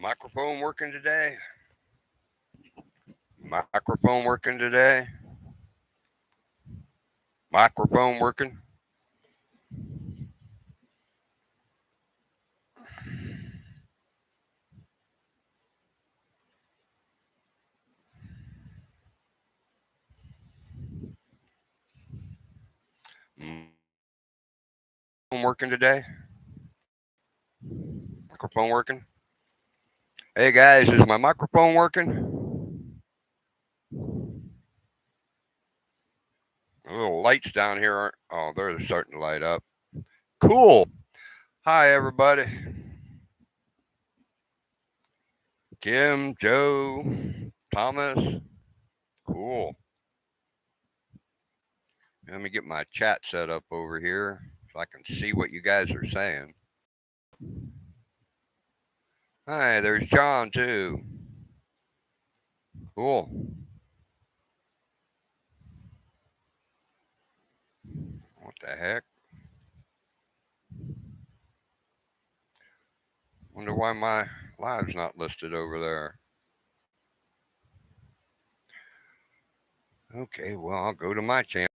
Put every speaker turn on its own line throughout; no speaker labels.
Microphone working today? Microphone working today? Microphone working? Microphone working today? Microphone working? Hey guys, is my microphone working? The little lights down here aren't. Oh, they're starting to light up. Cool. Hi, everybody. Kim, Joe, Thomas. Cool. Let me get my chat set up over here so I can see what you guys are saying. Hi, there's John, too. Cool. What the heck? Wonder why my live's not listed over there. Okay, well, I'll go to my channel.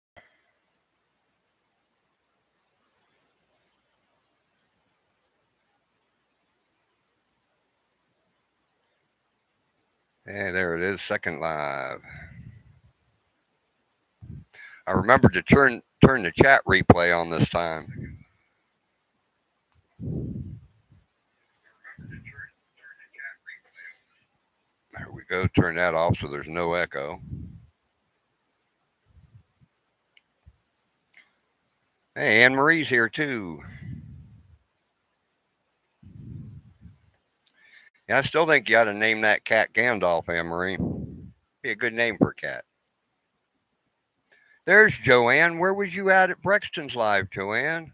Hey, there it is, second live. I remembered to turn the chat replay on this time. There we go. Turn that off so there's no echo. Hey, Anne Marie's here too. Yeah, I still think you ought to name that cat Gandalf, Anne Marie. Be a good name for a cat. There's Joanne. Where was you at Brexton's live, Joanne?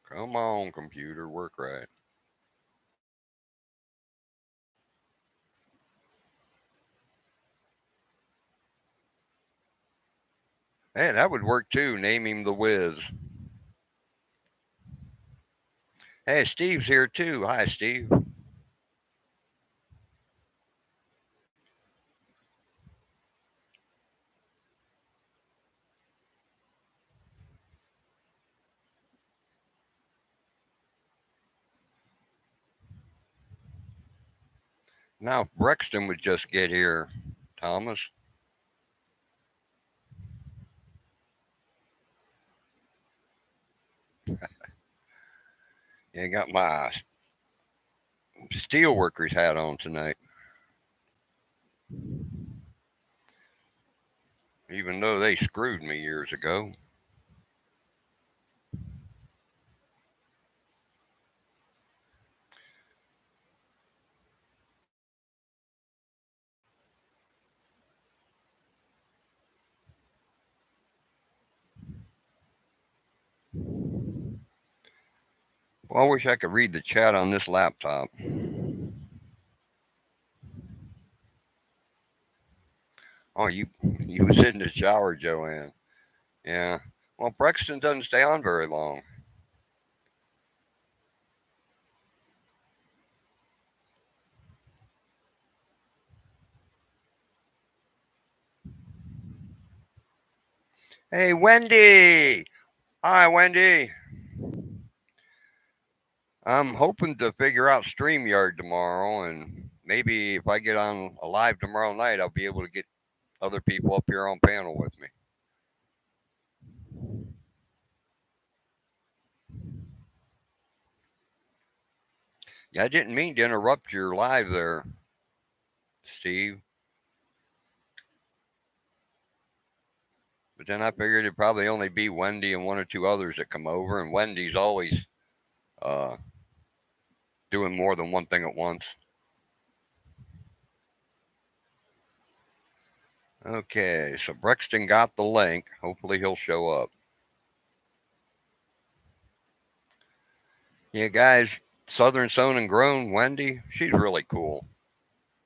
Come on, computer, work right. Hey, that would work too. Name him the Wiz. Hey, Steve's here too. Hi, Steve. Now, if Brexton would just get here, Thomas. Yeah, I got my steelworkers hat on tonight. Even though they screwed me years ago. Well, I wish I could read the chat on this laptop. Oh, you was in the shower, Joanne. Yeah. Well, Brexton doesn't stay on very long. Hey, Wendy. Hi, Wendy. I'm hoping to figure out StreamYard tomorrow, and maybe if I get on a live tomorrow night, I'll be able to get other people up here on panel with me. Yeah, I didn't mean to interrupt your live there, Steve. But then I figured it'd probably only be Wendy and one or two others that come over, and Wendy's always uh, doing more than one thing at once. Okay, so Brexton got the link. Hopefully he'll show up. Yeah, guys, Southern Sewn and Grown, Wendy, she's really cool.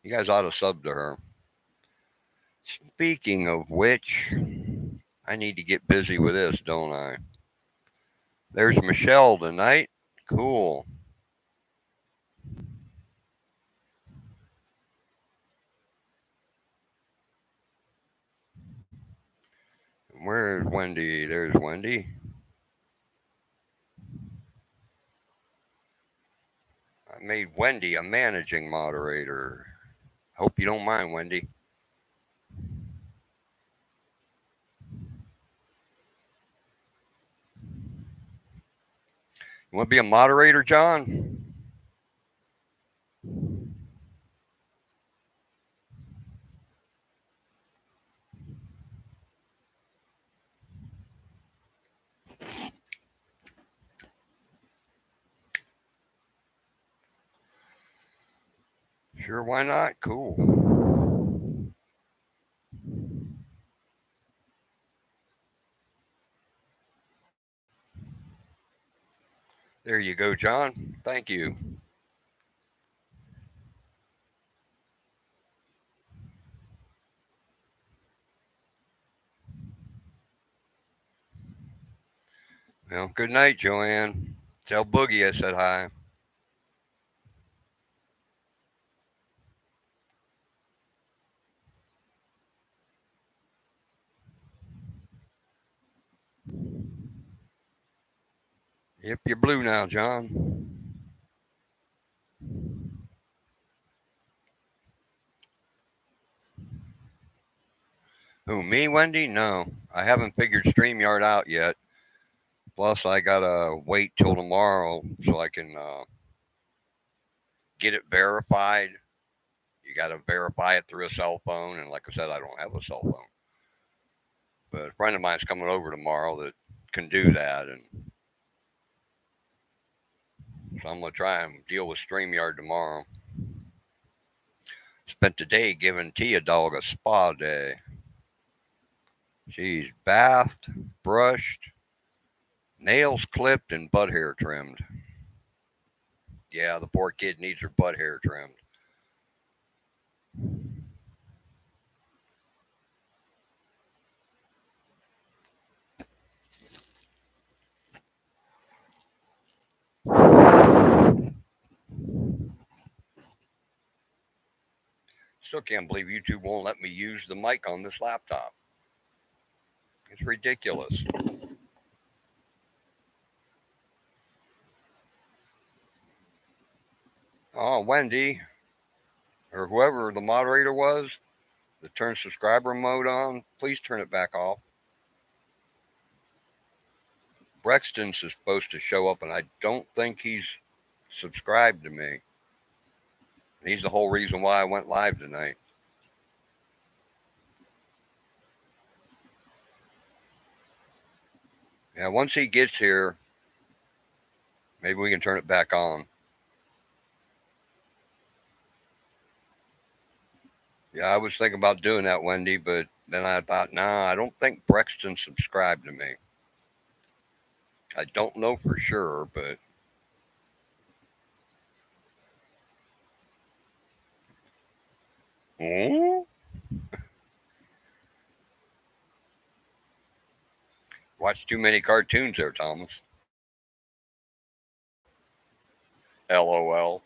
You guys ought to sub to her. Speaking of which, I need to get busy with this, don't I? There's Michelle tonight. Cool. Where's Wendy? There's Wendy. I made Wendy a managing moderator. Hope you don't mind, Wendy. You want to be a moderator, John? Sure, why not? Cool. There you go, John. Thank you. Well, good night, Joanne. Tell Boogie I said hi. Yep, you're blue now, John. Who, me, Wendy? No, I haven't figured StreamYard out yet. Plus, I gotta wait till tomorrow so I can get it verified. You gotta verify it through a cell phone, and like I said, I don't have a cell phone. But a friend of mine's coming over tomorrow that can do that, and so I'm gonna try and deal with StreamYard tomorrow. Spent the day giving Tia Dog a spa day. She's bathed, brushed, nails clipped, and butt hair trimmed. Yeah, the poor kid needs her butt hair trimmed. Still can't believe YouTube won't let me use the mic on this laptop. It's ridiculous. Oh, Wendy, or whoever the moderator was that turned subscriber mode on, please turn it back off. Brexton's is supposed to show up, and I don't think he's subscribed to me. He's the whole reason why I went live tonight. Yeah, once he gets here, maybe we can turn it back on. Yeah, I was thinking about doing that, Wendy, but then I thought, nah, I don't think Brexton subscribed to me. I don't know for sure, but oh, watch too many cartoons there, Thomas. LOL.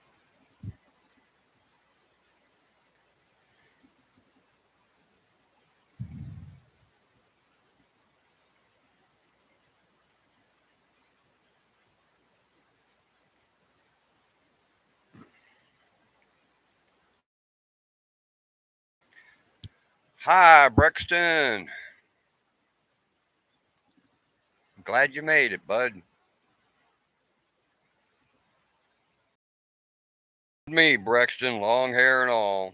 Hi, Brexton. Glad you made it, bud. Me, Brexton, long hair and all.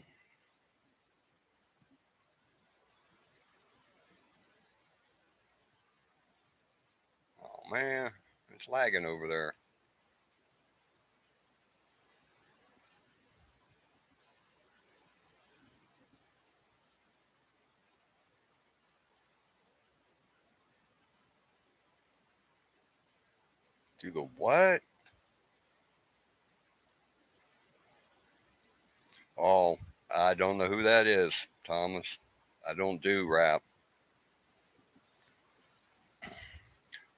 Oh man, it's lagging over there. You go, what? Oh, I don't know who that is, Thomas. I don't do rap.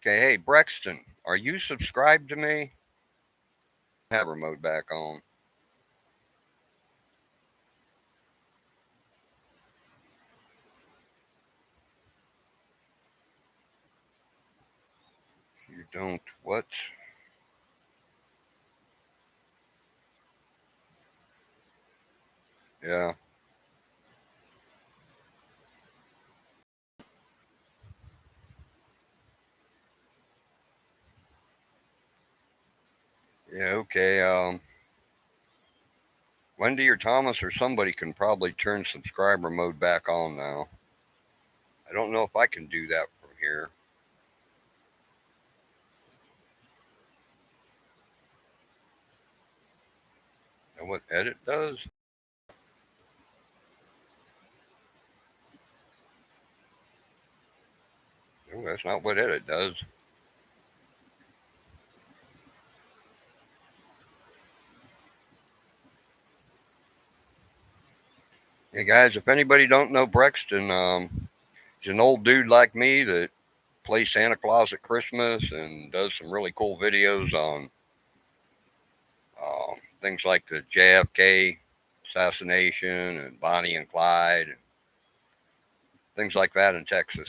Okay, hey Brexton, are you subscribed to me? Have remote back on. You don't what? Yeah. Yeah, okay. Wendy or Thomas or somebody can probably turn subscriber mode back on now. I don't know if I can do that from here. And what edit does? No, that's not what edit does. Hey guys, if anybody don't know Brexton, he's an old dude like me that plays Santa Claus at Christmas and does some really cool videos on things like the JFK assassination and Bonnie and Clyde and things like that in Texas.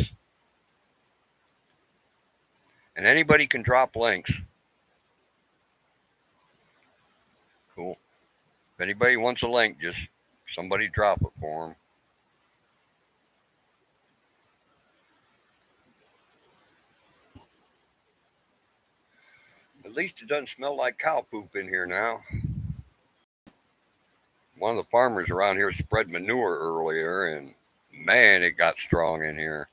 And anybody can drop links. Cool. If anybody wants a link, just somebody drop it for them. At least it doesn't smell like cow poop in here now. One of the farmers around here spread manure earlier, and man, it got strong in here.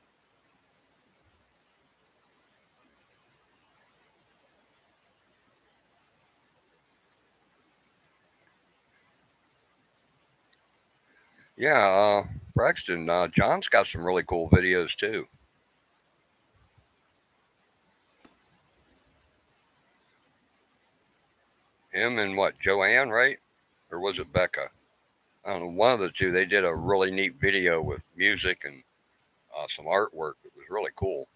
Yeah, Braxton, John's got some really cool videos too. Him and what, Joanne, right? Or was it Becca? I don't know, one of the two. They did a really neat video with music and some artwork that was really cool.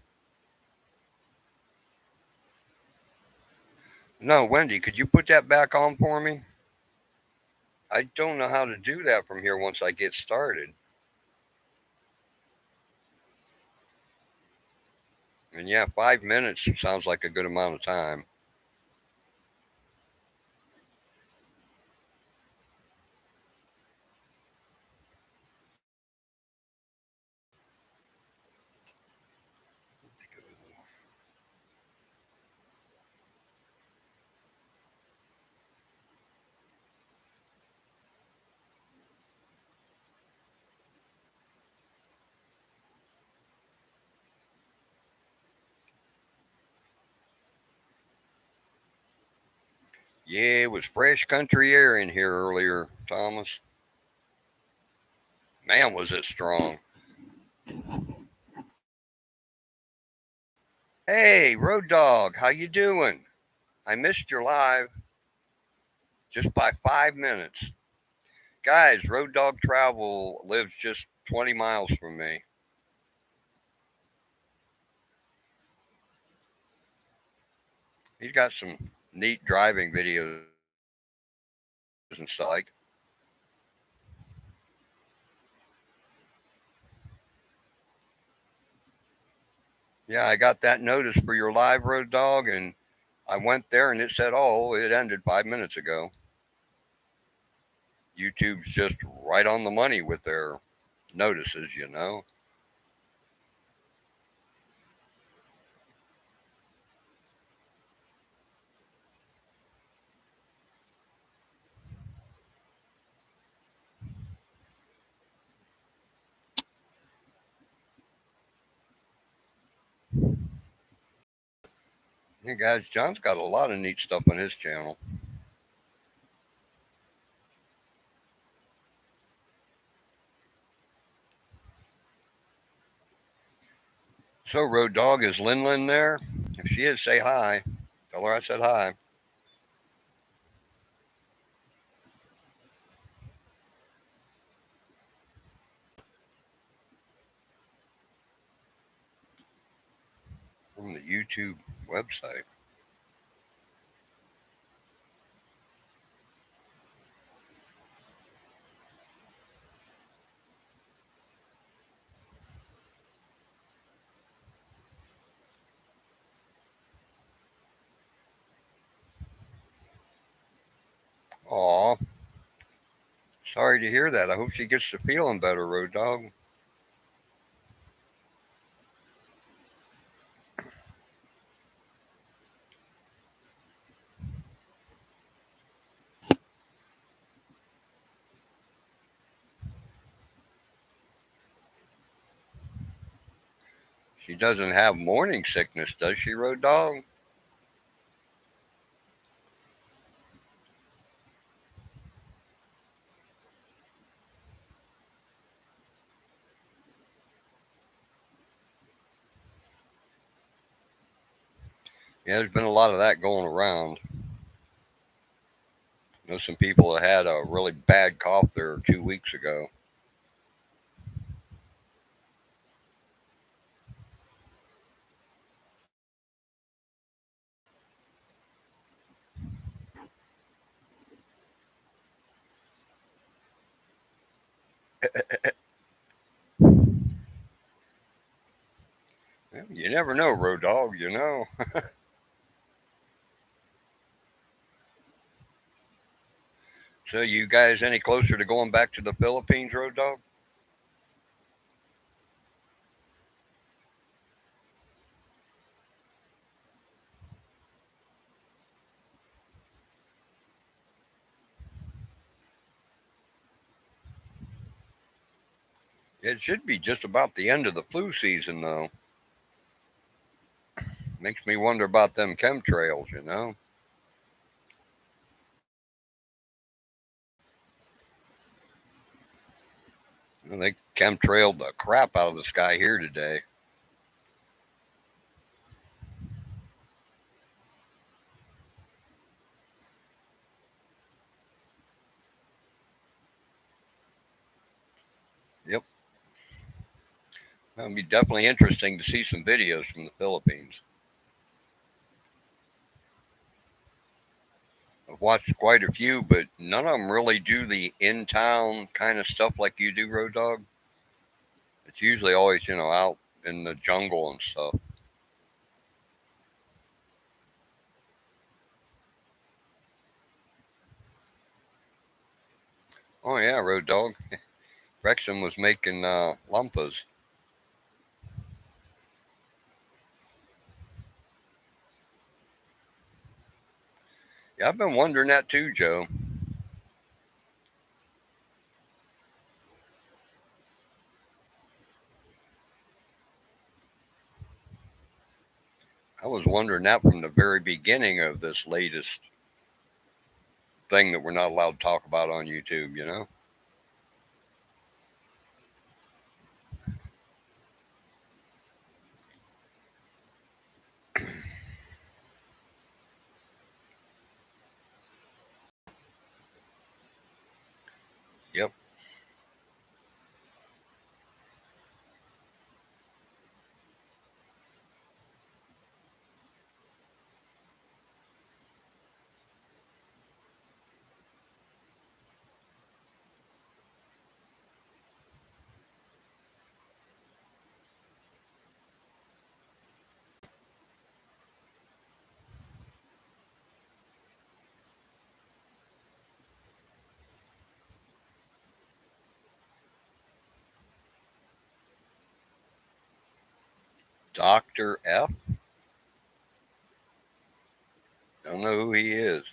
No, Wendy, could you put that back on for me? I don't know how to do that from here once I get started. And yeah, 5 minutes sounds like a good amount of time. Yeah, it was fresh country air in here earlier, Thomas. Man, was it strong. Hey, Road Dog, how you doing? I missed your live just by 5 minutes. Guys, Road Dog Travel lives just 20 miles from me. He's got some neat driving videos and stuff like. Yeah, I got that notice for your live, Road Dog, and I went there and it said, oh, it ended 5 minutes ago. YouTube's just right on the money with their notices. Hey guys, John's got a lot of neat stuff on his channel. So, Road Dog, is Lin Lin there? If she is, say hi. Tell her I said hi. YouTube website. Aw, sorry to hear that. I hope she gets to feeling better, Road Dog. She doesn't have morning sickness, does she, Road Dog? Yeah, there's been a lot of that going around. I know some people that had a really bad cough there 2 weeks ago. You never know, Road Dog, you know. So, you guys any closer to going back to the Philippines, Road Dog? It should be just about the end of the flu season, though. Makes me wonder about them chemtrails, you know? Well, they chemtrailed the crap out of the sky here today. Yep. It'll be definitely interesting to see some videos from the Philippines. I've watched quite a few, but none of them really do the in town kind of stuff like you do, Road Dog. It's usually always, out in the jungle and stuff. Oh, yeah, Road Dog. Wrexham was making lumpas. Yeah, I've been wondering that too, Joe. I was wondering that from the very beginning of this latest thing that we're not allowed to talk about on YouTube, you know? Yep. Dr. F. Don't know who he is.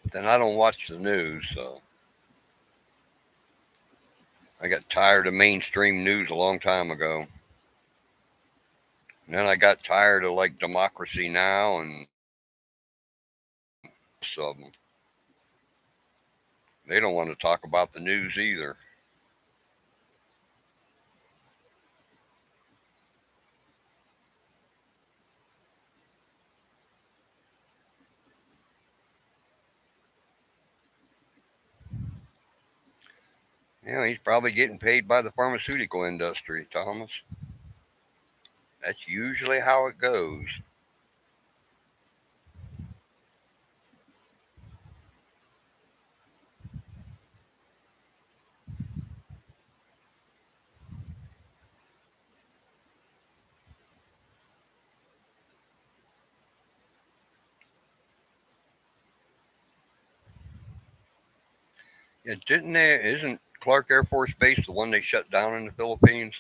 But then I don't watch the news, so I got tired of mainstream news a long time ago. And then I got tired of like Democracy Now and some. They don't want to talk about the news either. He's probably getting paid by the pharmaceutical industry, Thomas. That's usually how it goes. Yeah, didn't they? Isn't Clark Air Force Base the one they shut down in the Philippines?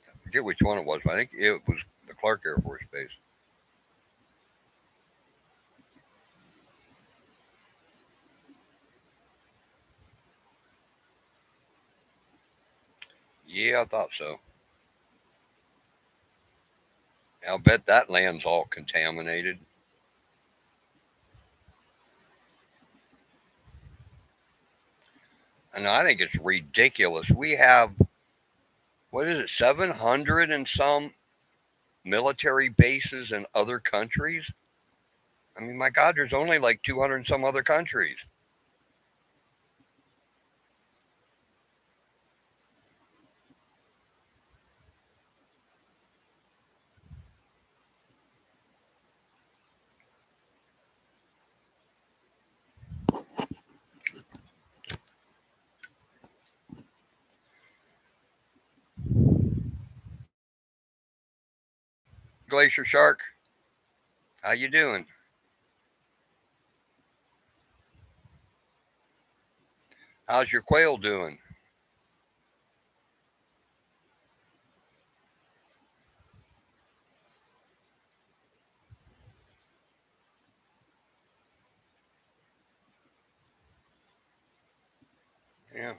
I forget which one it was, but I think it was the Clark Air Force Base. Yeah, I thought so. I'll bet that land's all contaminated. And I think it's ridiculous. We have, what is it, 700 and some military bases in other countries? I mean, my God, there's only like 200 and some other countries. Glacier Shark, how you doing? How's your quail doing? Yeah.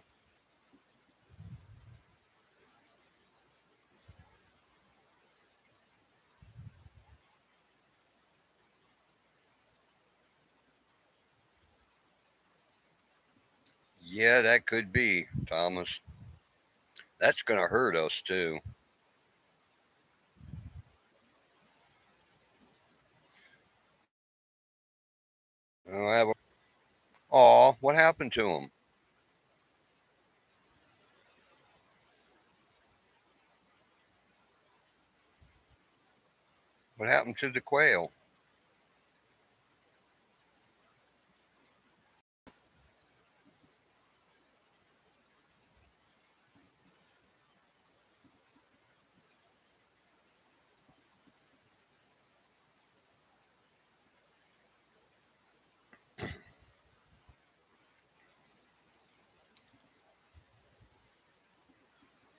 Yeah, that could be, Thomas. That's going to hurt us too. I have a, aw, what happened to him? What happened to the quail?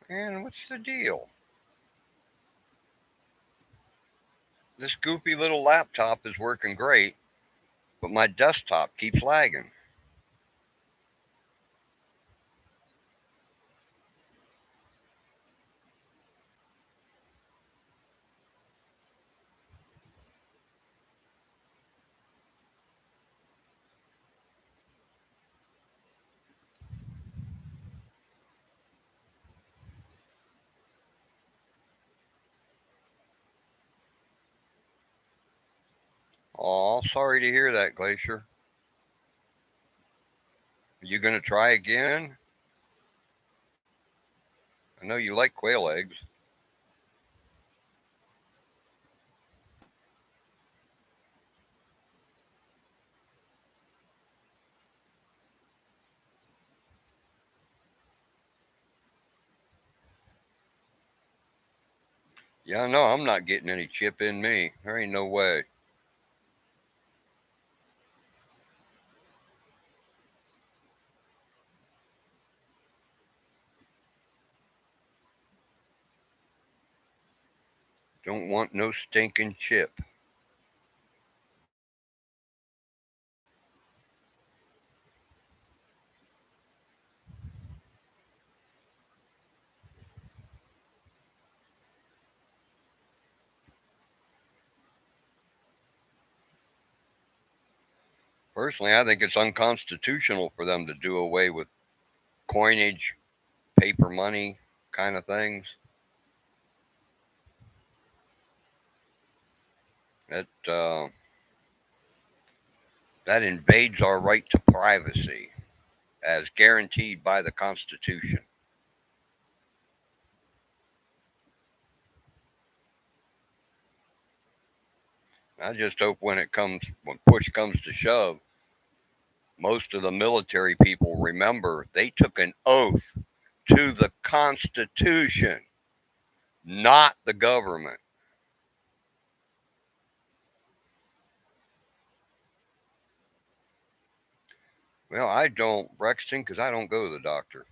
Man, what's the deal? This goofy little laptop is working great, but my desktop keeps lagging. Aw, sorry to hear that, Glacier. Are you going to try again? I know you like quail eggs. Yeah, no, I'm not getting any chip in me. There ain't no way. Don't want no stinking chip. Personally, I think it's unconstitutional for them to do away with coinage, paper money kind of things. That that invades our right to privacy as guaranteed by the Constitution. I just hope when push comes to shove, most of the military people remember they took an oath to the Constitution, not the government. Well, I don't, Brexton, because I don't go to the doctor.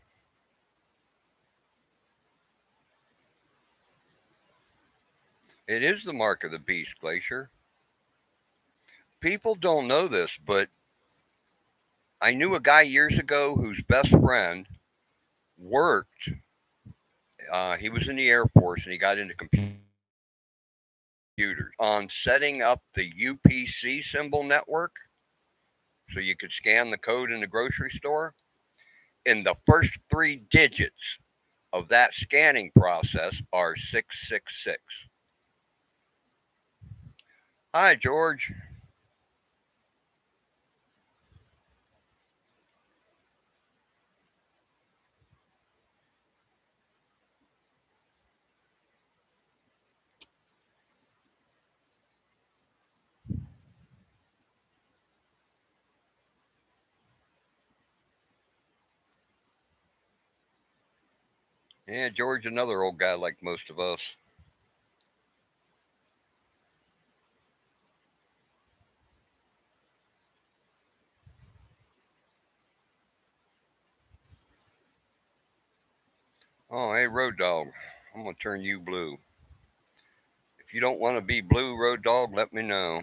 It is the mark of the beast, Glacier. People don't know this, but I knew a guy years ago whose best friend worked. He was in the Air Force and he got into computers on setting up the UPC symbol network so you could scan the code in the grocery store. And the first three digits of that scanning process are 666. Hi, George. Yeah, George, another old guy like most of us. Oh, hey, Road Dog. I'm going to turn you blue. If you don't want to be blue, Road Dog, let me know.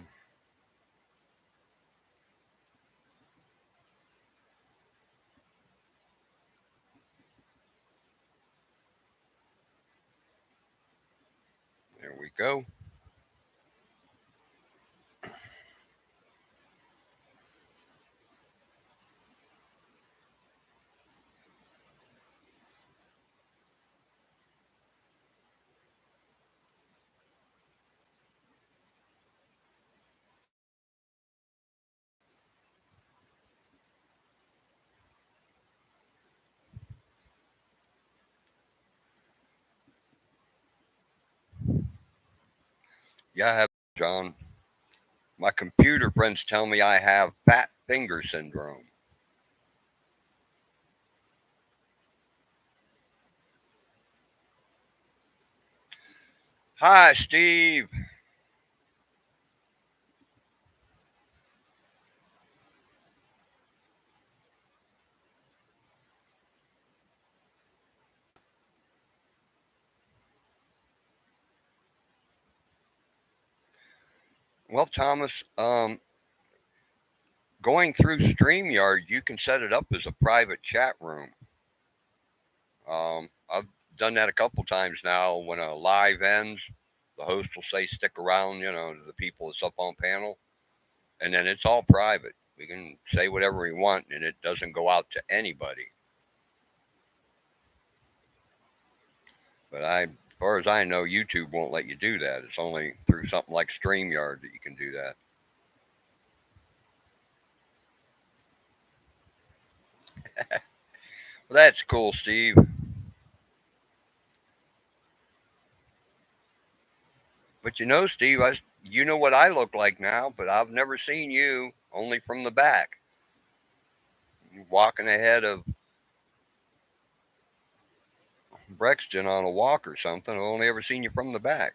There we go. Yeah, I have, John. My computer friends tell me I have fat finger syndrome. Hi, Steve. Well, Thomas, going through StreamYard, you can set it up as a private chat room. I've done that a couple times now. When a live ends, the host will say, stick around, to the people that's up on panel. And then it's all private. We can say whatever we want, and it doesn't go out to anybody. But as far as I know, YouTube won't let you do that. It's only through something like StreamYard that you can do that. Well, that's cool, Steve. But Steve, you know what I look like now, but I've never seen you, only from the back. You're walking ahead of Brexton on a walk or something. I've only ever seen you from the back.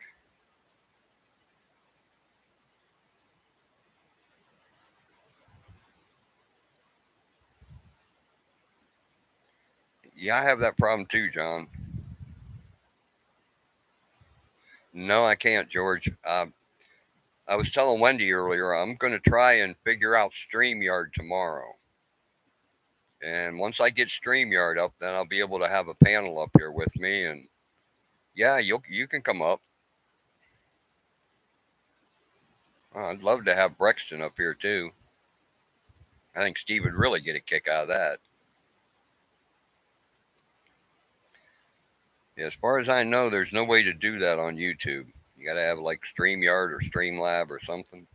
Yeah, I have that problem too, John. No, I can't, George. I was telling Wendy earlier, I'm going to try and figure out StreamYard tomorrow. And once I get StreamYard up, then I'll be able to have a panel up here with me. And yeah, you can come up. I'd love to have Brexton up here too. I think Steve would really get a kick out of that. Yeah, as far as I know, there's no way to do that on YouTube. You got to have like StreamYard or Streamlab or something.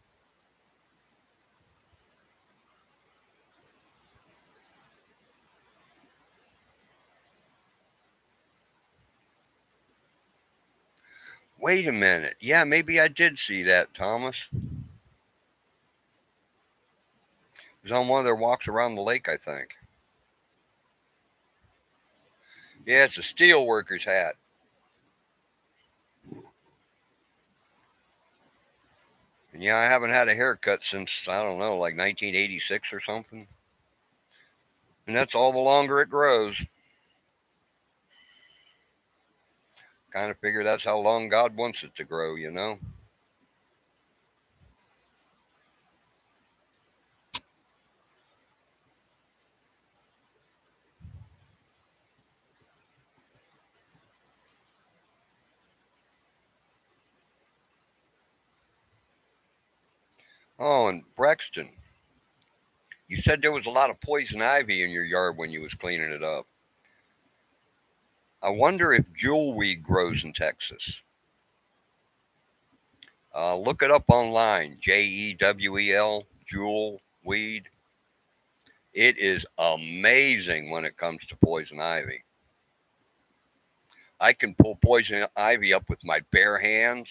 Wait a minute. Yeah, maybe I did see that, Thomas. It was on one of their walks around the lake, I think. Yeah, it's a steel worker's hat. And yeah, I haven't had a haircut since, I don't know, like 1986 or something. And that's all the longer it grows. Kind of figure that's how long God wants it to grow, you know? Oh, and Braxton, you said there was a lot of poison ivy in your yard when you was cleaning it up. I wonder if jewelweed grows in Texas. Look it up online. Jewel, jewel weed. It is amazing when it comes to poison ivy. I can pull poison ivy up with my bare hands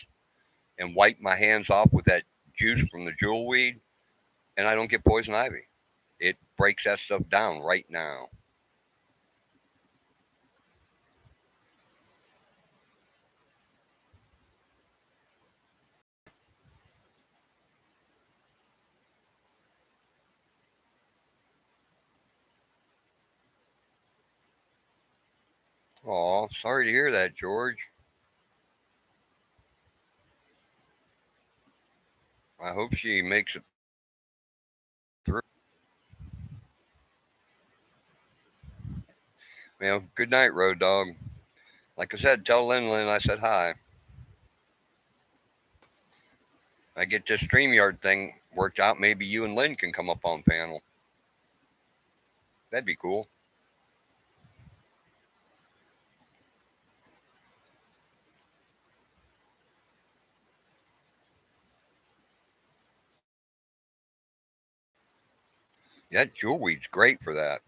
and wipe my hands off with that juice from the jewelweed, and I don't get poison ivy. It breaks that stuff down right now. Oh, sorry to hear that, George. I hope she makes it through. Well, good night, Road Dog. Like I said, tell Lin I said hi. I get this StreamYard thing worked out. Maybe you and Lynn can come up on panel. That'd be cool. That jewelweed's great for that.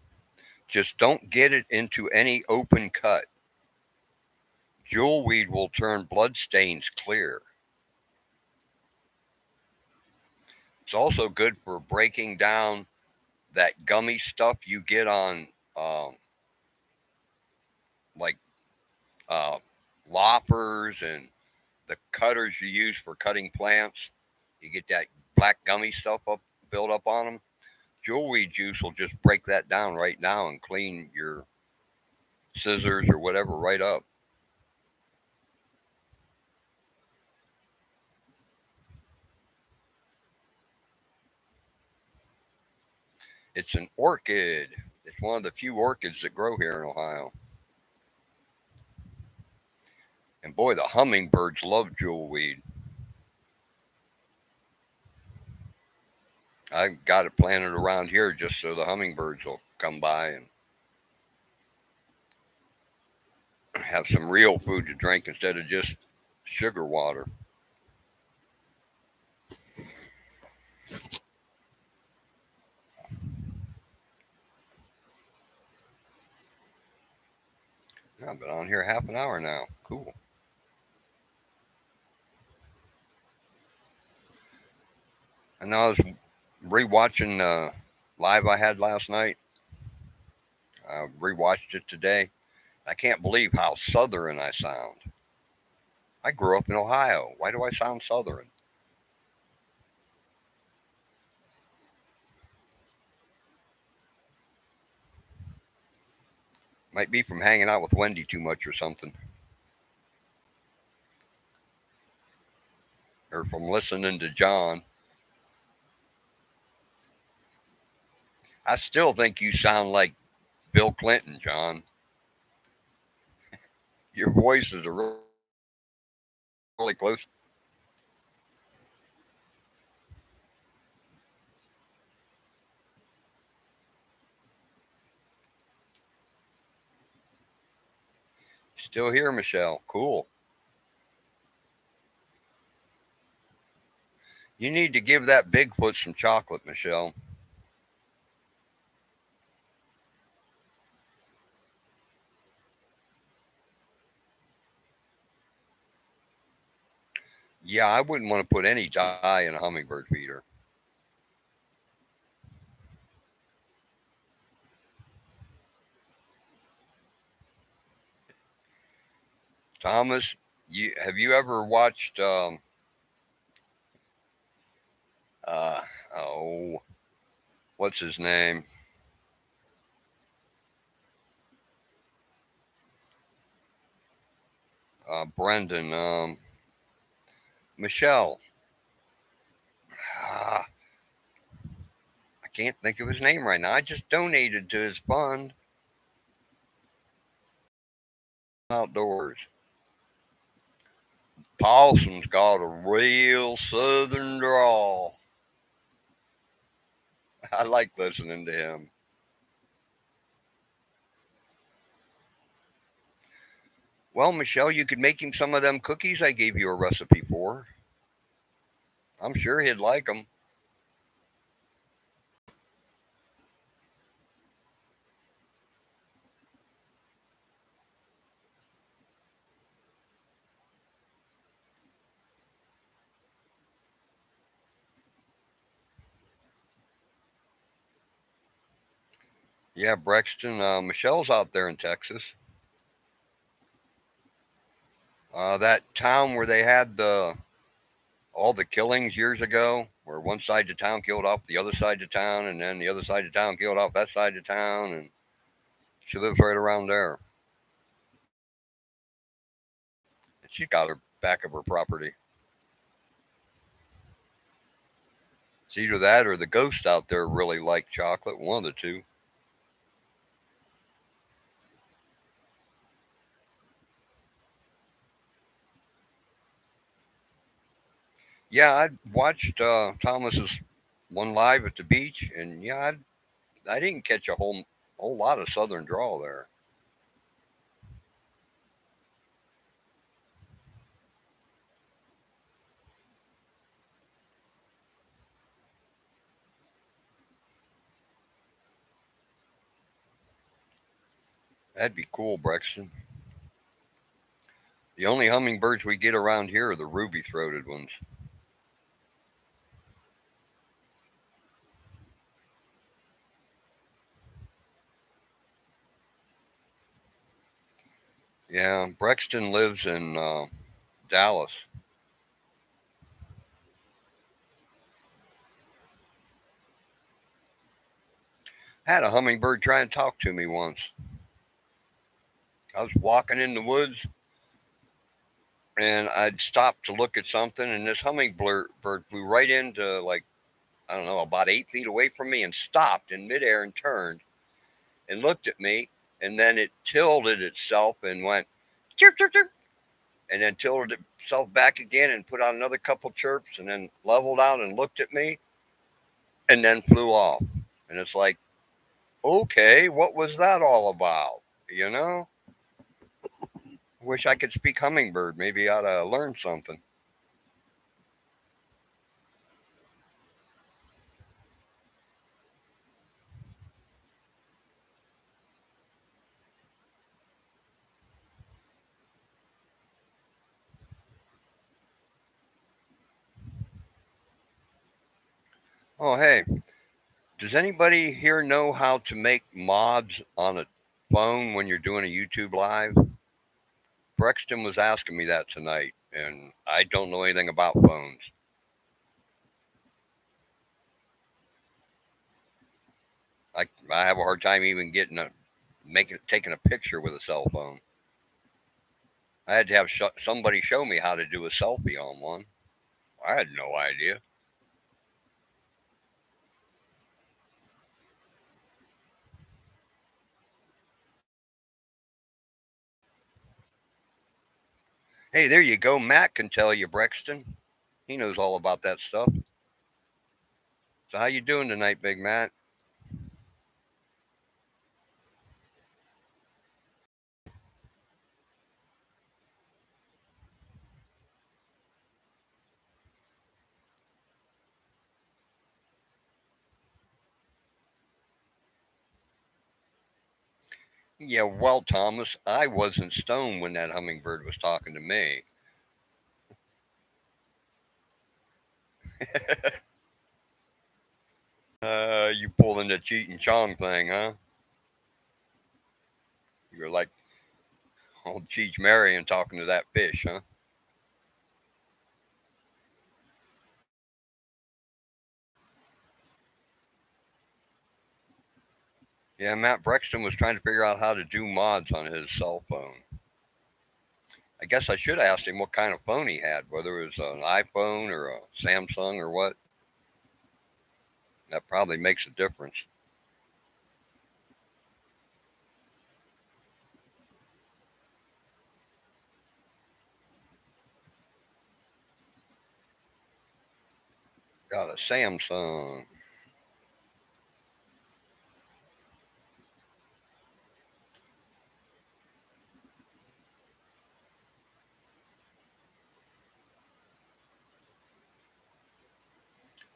Just don't get it into any open cut. Jewelweed will turn blood stains clear. It's also good for breaking down that gummy stuff you get on um, like uh, loppers and the cutters you use for cutting plants. You get that black gummy stuff up built up on them. Jewelweed juice will just break that down right now and clean your scissors or whatever right up. It's an orchid. It's one of the few orchids that grow here in Ohio. And boy, the hummingbirds love jewelweed. I got it planted around here just so the hummingbirds will come by and have some real food to drink instead of just sugar water. I've been on here half an hour now. Cool. And I was rewatching live I had last night. I rewatched it today. I can't believe how southern I sound. I grew up in Ohio. Why do I sound southern? Might be from hanging out with Wendy too much or something, or from listening to John. I still think you sound like Bill Clinton, John. Your voices are really close. Still here, Michelle. Cool. You need to give that Bigfoot some chocolate, Michelle. Yeah, I wouldn't want to put any dye in a hummingbird feeder. Thomas, have you ever watched uh oh what's his name? Brendan, Michelle. Ah, I can't think of his name right now. I just donated to his fund. Outdoors. Paulson's got a real southern drawl. I like listening to him. Well, Michelle, you could make him some of them cookies I gave you a recipe for. I'm sure he'd like them. Yeah, Brexton. Michelle's out there in Texas. That town where they had the all the killings years ago, where one side of town killed off the other side of town, and then the other side of town killed off that side of town, and she lives right around there. And she got her back of her property. It's either that or the ghost out there really like chocolate. One of the two. Yeah, I watched Thomas's one live at the beach, and yeah, I didn't catch a whole lot of southern drawl there. That'd be cool, Brexton. The only hummingbirds we get around here are the ruby-throated ones. Yeah, Brexton lives in Dallas. I had a hummingbird try and talk to me once. I was walking in the woods and I'd stopped to look at something, and this hummingbird flew right into, like, I don't know, about 8 feet away from me and stopped in midair and turned and looked at me, and then it tilted itself and went chirp chirp chirp, and then tilted itself back again and put out another couple chirps, and then leveled out and looked at me, and then flew off. And it's like, okay, what was that all about? You know? Wish I could speak hummingbird. Maybe I ought to learn something. Oh, hey, does anybody here know how to make mods on a phone when you're doing a YouTube live? Brexton was asking me that tonight, and I don't know anything about phones. I have a hard time even getting making taking a picture with a cell phone. I had to have somebody show me how to do a selfie on one. I had no idea. Hey, there you go. Matt can tell you, Brexton. He knows all about that stuff. So how you doing tonight, Big Matt? Yeah, well, Thomas, I wasn't stoned when that hummingbird was talking to me. You pulling the Cheech and Chong thing, huh? You're like, Old Cheech Marion talking to that fish, huh? Yeah, Matt Brexton was trying to figure out how to do mods on his cell phone. I guess I should have asked him what kind of phone he had, whether it was an iPhone or a Samsung or what. That probably makes a difference. Got a Samsung.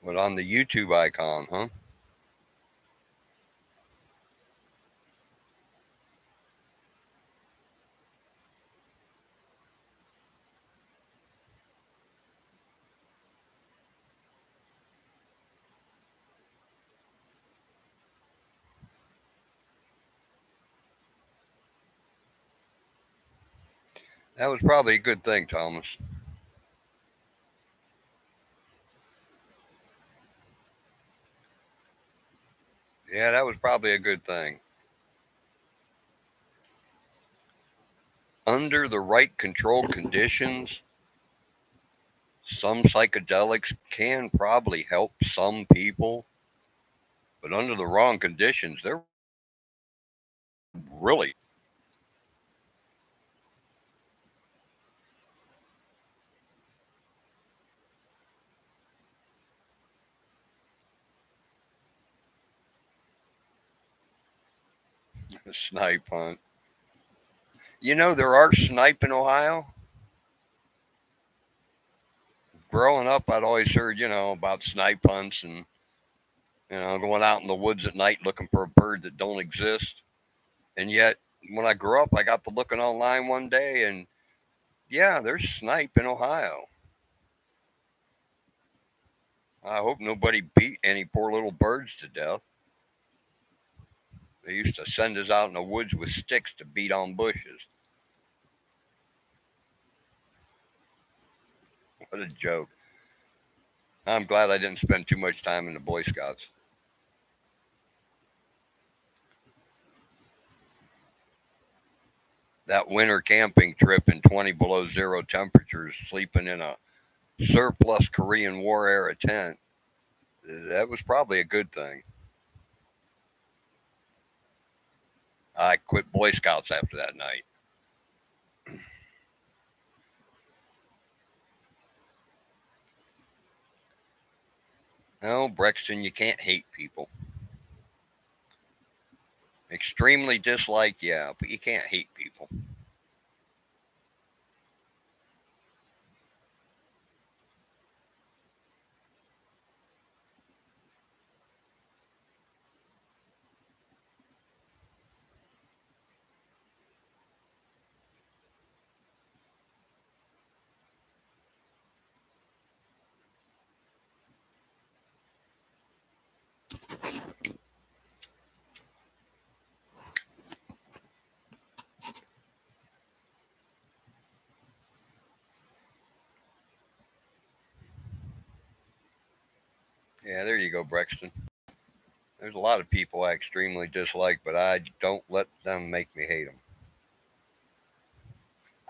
But on the YouTube icon, huh? That was probably a good thing, Thomas. Yeah, that was probably a good thing. Under the right controlled conditions, some psychedelics can probably help some people, but under the wrong conditions, they're really a snipe hunt. You know, there are snipe in Ohio. Growing up, I'd always heard, about snipe hunts and, going out in the woods at night looking for a bird that don't exist. And yet, when I grew up, I got to looking online one day and yeah, there's snipe in Ohio. I hope nobody beat any poor little birds to death. They used to send us out in the woods with sticks to beat on bushes. What a joke. I'm glad I didn't spend too much time in the Boy Scouts. That winter camping trip in 20 below zero temperatures, sleeping in a surplus Korean War era tent, that was probably a good thing. I quit Boy Scouts after that night. No, Brexton, you can't hate people. Extremely dislike, yeah, but you can't hate people. Yeah, there you go, Brexton. There's a lot of people I extremely dislike, but I don't let them make me hate them.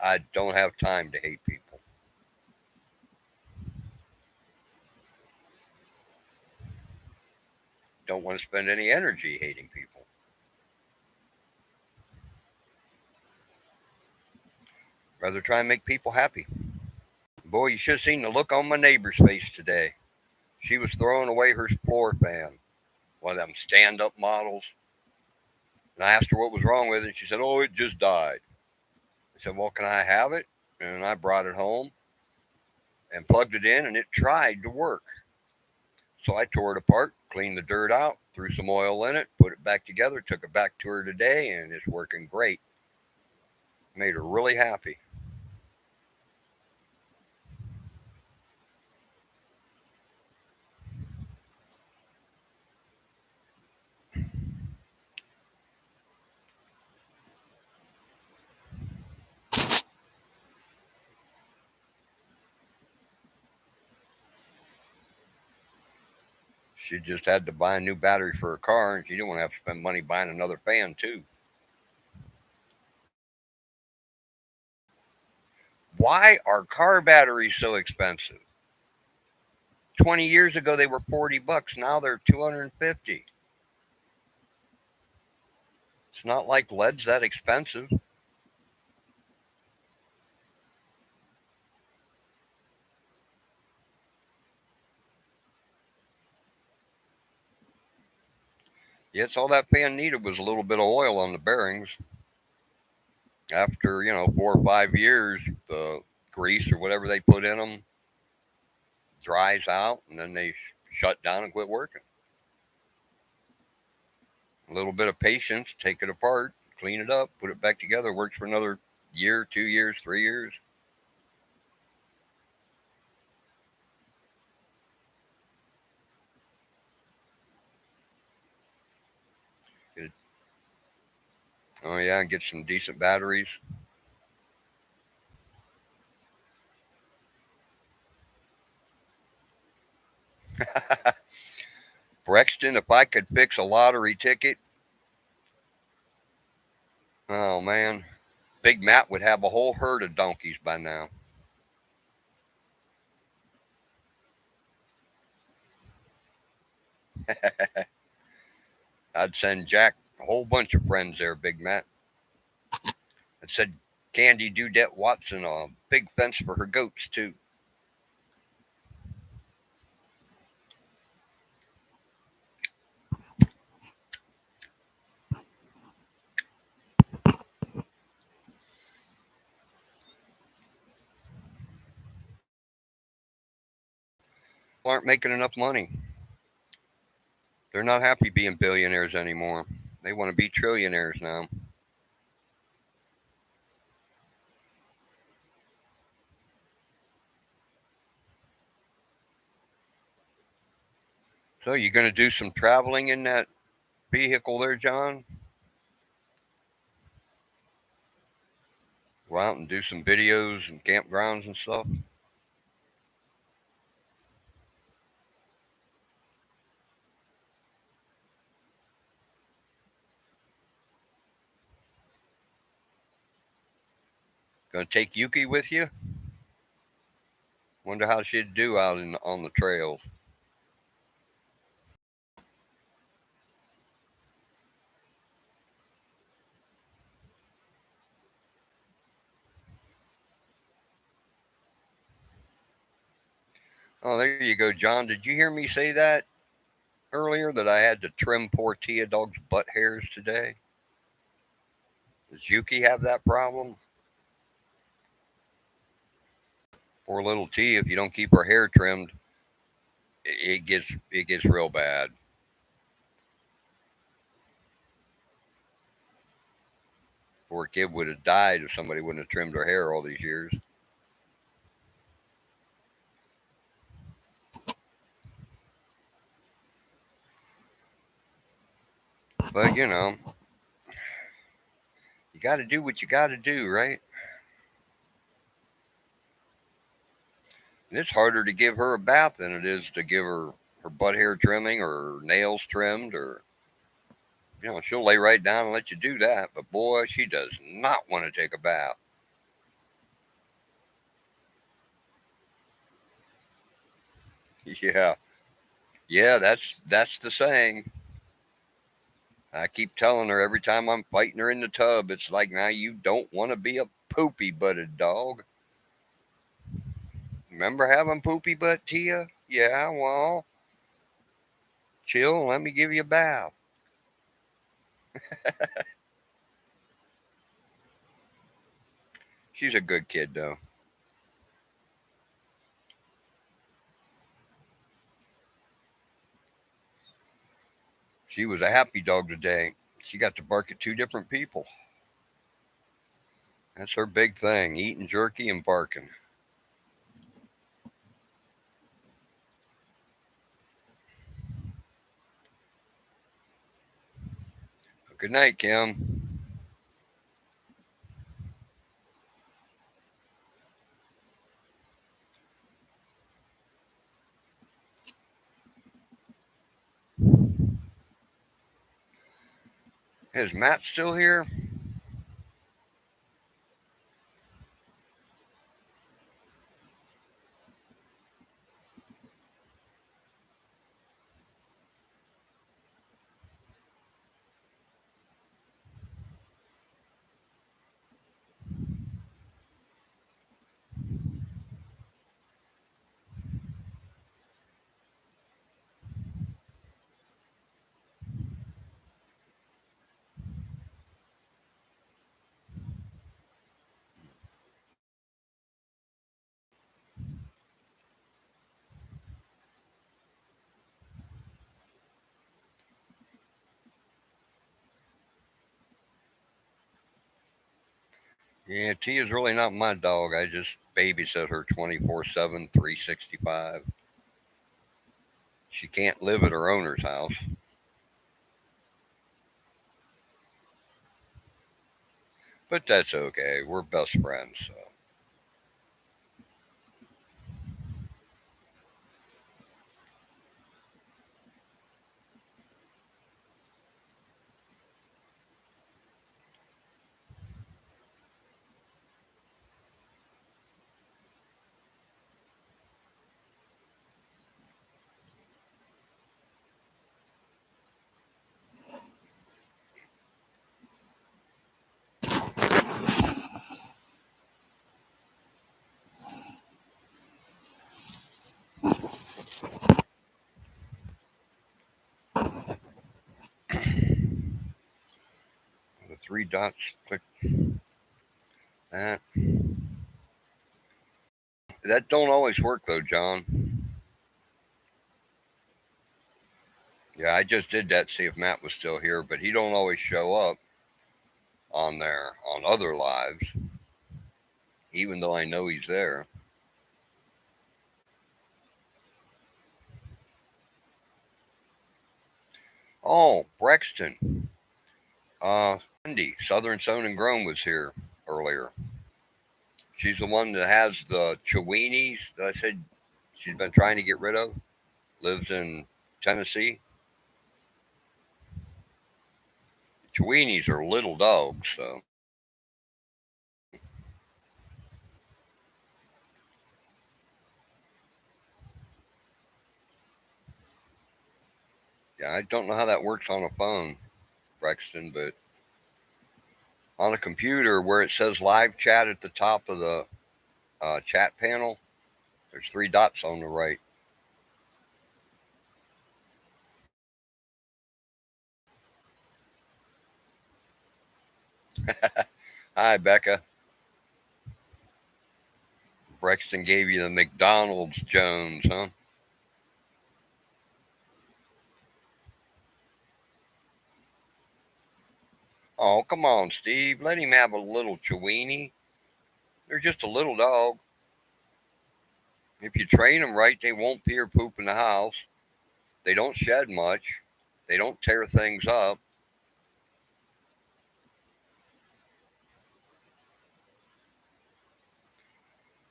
I don't have time to hate people. Don't want to spend any energy hating people. Rather try and make people happy. Boy, you should have seen the look on my neighbor's face today. She was throwing away her floor fan, one of them stand up models. And I asked her what was wrong with it. And she said, "Oh, it just died." I said, "Well, can I have it?" And I brought it home and plugged it in, and it tried to work. So I tore it apart, cleaned the dirt out, threw some oil in it, put it back together, took it back to her today, and it's working great. Made her really happy. She just had to buy a new battery for her car, and she didn't want to have to spend money buying another fan too. Why are car batteries so expensive? 20 years ago they were $40. Now they're 250. It's not like lead's that expensive. Yes, all that fan needed was a little bit of oil on the bearings. After 4 or 5 years, the grease or whatever they put in them dries out, and then they shut down and quit working. A little bit of patience, take it apart, clean it up, put it back together. Works for another year, 2 years, 3 years. It, oh yeah, and get some decent batteries. Brexton, if I could fix a lottery ticket, oh man, Big Matt would have a whole herd of donkeys by now. I'd send Jack a whole bunch of friends there, Big Matt. I said Candy Dudette Watson a big fence for her goats too. Aren't making enough money. They're not happy being billionaires anymore. They want to be trillionaires now. So you going to do some traveling in that vehicle there, John? Go out and do some videos and campgrounds and stuff. Going to take Yuki with you? Wonder how she'd do out on the trails. Oh, there you go, John. Did you hear me say that earlier that I had to trim poor Tia dog's butt hairs today? Does Yuki have that problem? Poor little T. If you don't keep her hair trimmed, it gets real bad. Poor kid would have died if somebody wouldn't have trimmed her hair all these years. But you got to do what you got to do, right? And it's harder to give her a bath than it is to give her butt hair trimming or nails trimmed, or she'll lay right down and let you do that. But boy, she does not want to take a bath. Yeah, yeah, that's the saying. I keep telling her every time I'm fighting her in the tub, it's like, now you don't want to be a poopy butted dog. Remember having poopy butt, Tia? Yeah, well, chill and let me give you a bath. She's a good kid, though. She was a happy dog today. She got to bark at two different people. That's her big thing, eating jerky and barking. Good night, Kim. Is Matt still here? Yeah, T is really not my dog. I just babysit her 24/7, 365. She can't live at her owner's house, but that's okay. We're best friends. So. The three dots, click that. That don't always work though, John. Yeah, I just did that to see if Matt was still here, but he don't always show up on there on other lives, even though I know he's there. Oh, Brexton. Cindy, Southern Sewn and Grown was here earlier. She's the one that has the Chiweenies that I said she's been trying to get rid of. Lives in Tennessee. Chiweenies are little dogs, so yeah, I don't know how that works on a phone, Brexton, but on a computer where it says live chat at the top of the chat panel, there's three dots on the right. Hi, Becca. Brexton gave you the McDonald's Jones, huh? Oh, come on, Steve. Let him have a little Chiweenie. They're just a little dog. If you train them right, they won't pee or poop in the house. They don't shed much. They don't tear things up.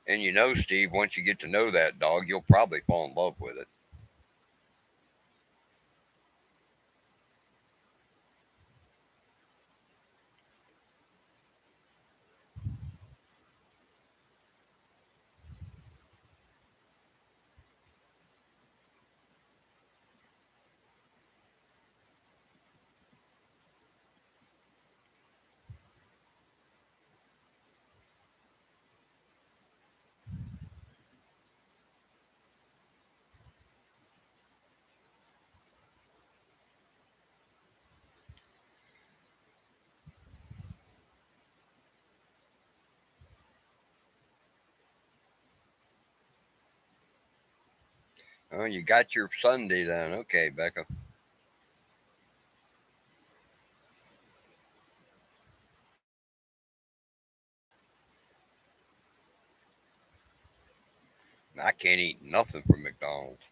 And you know, Steve, once you get to know that dog, you'll probably fall in love with it. Oh, you got your Sunday then. Okay, Becca. I can't eat nothing from McDonald's.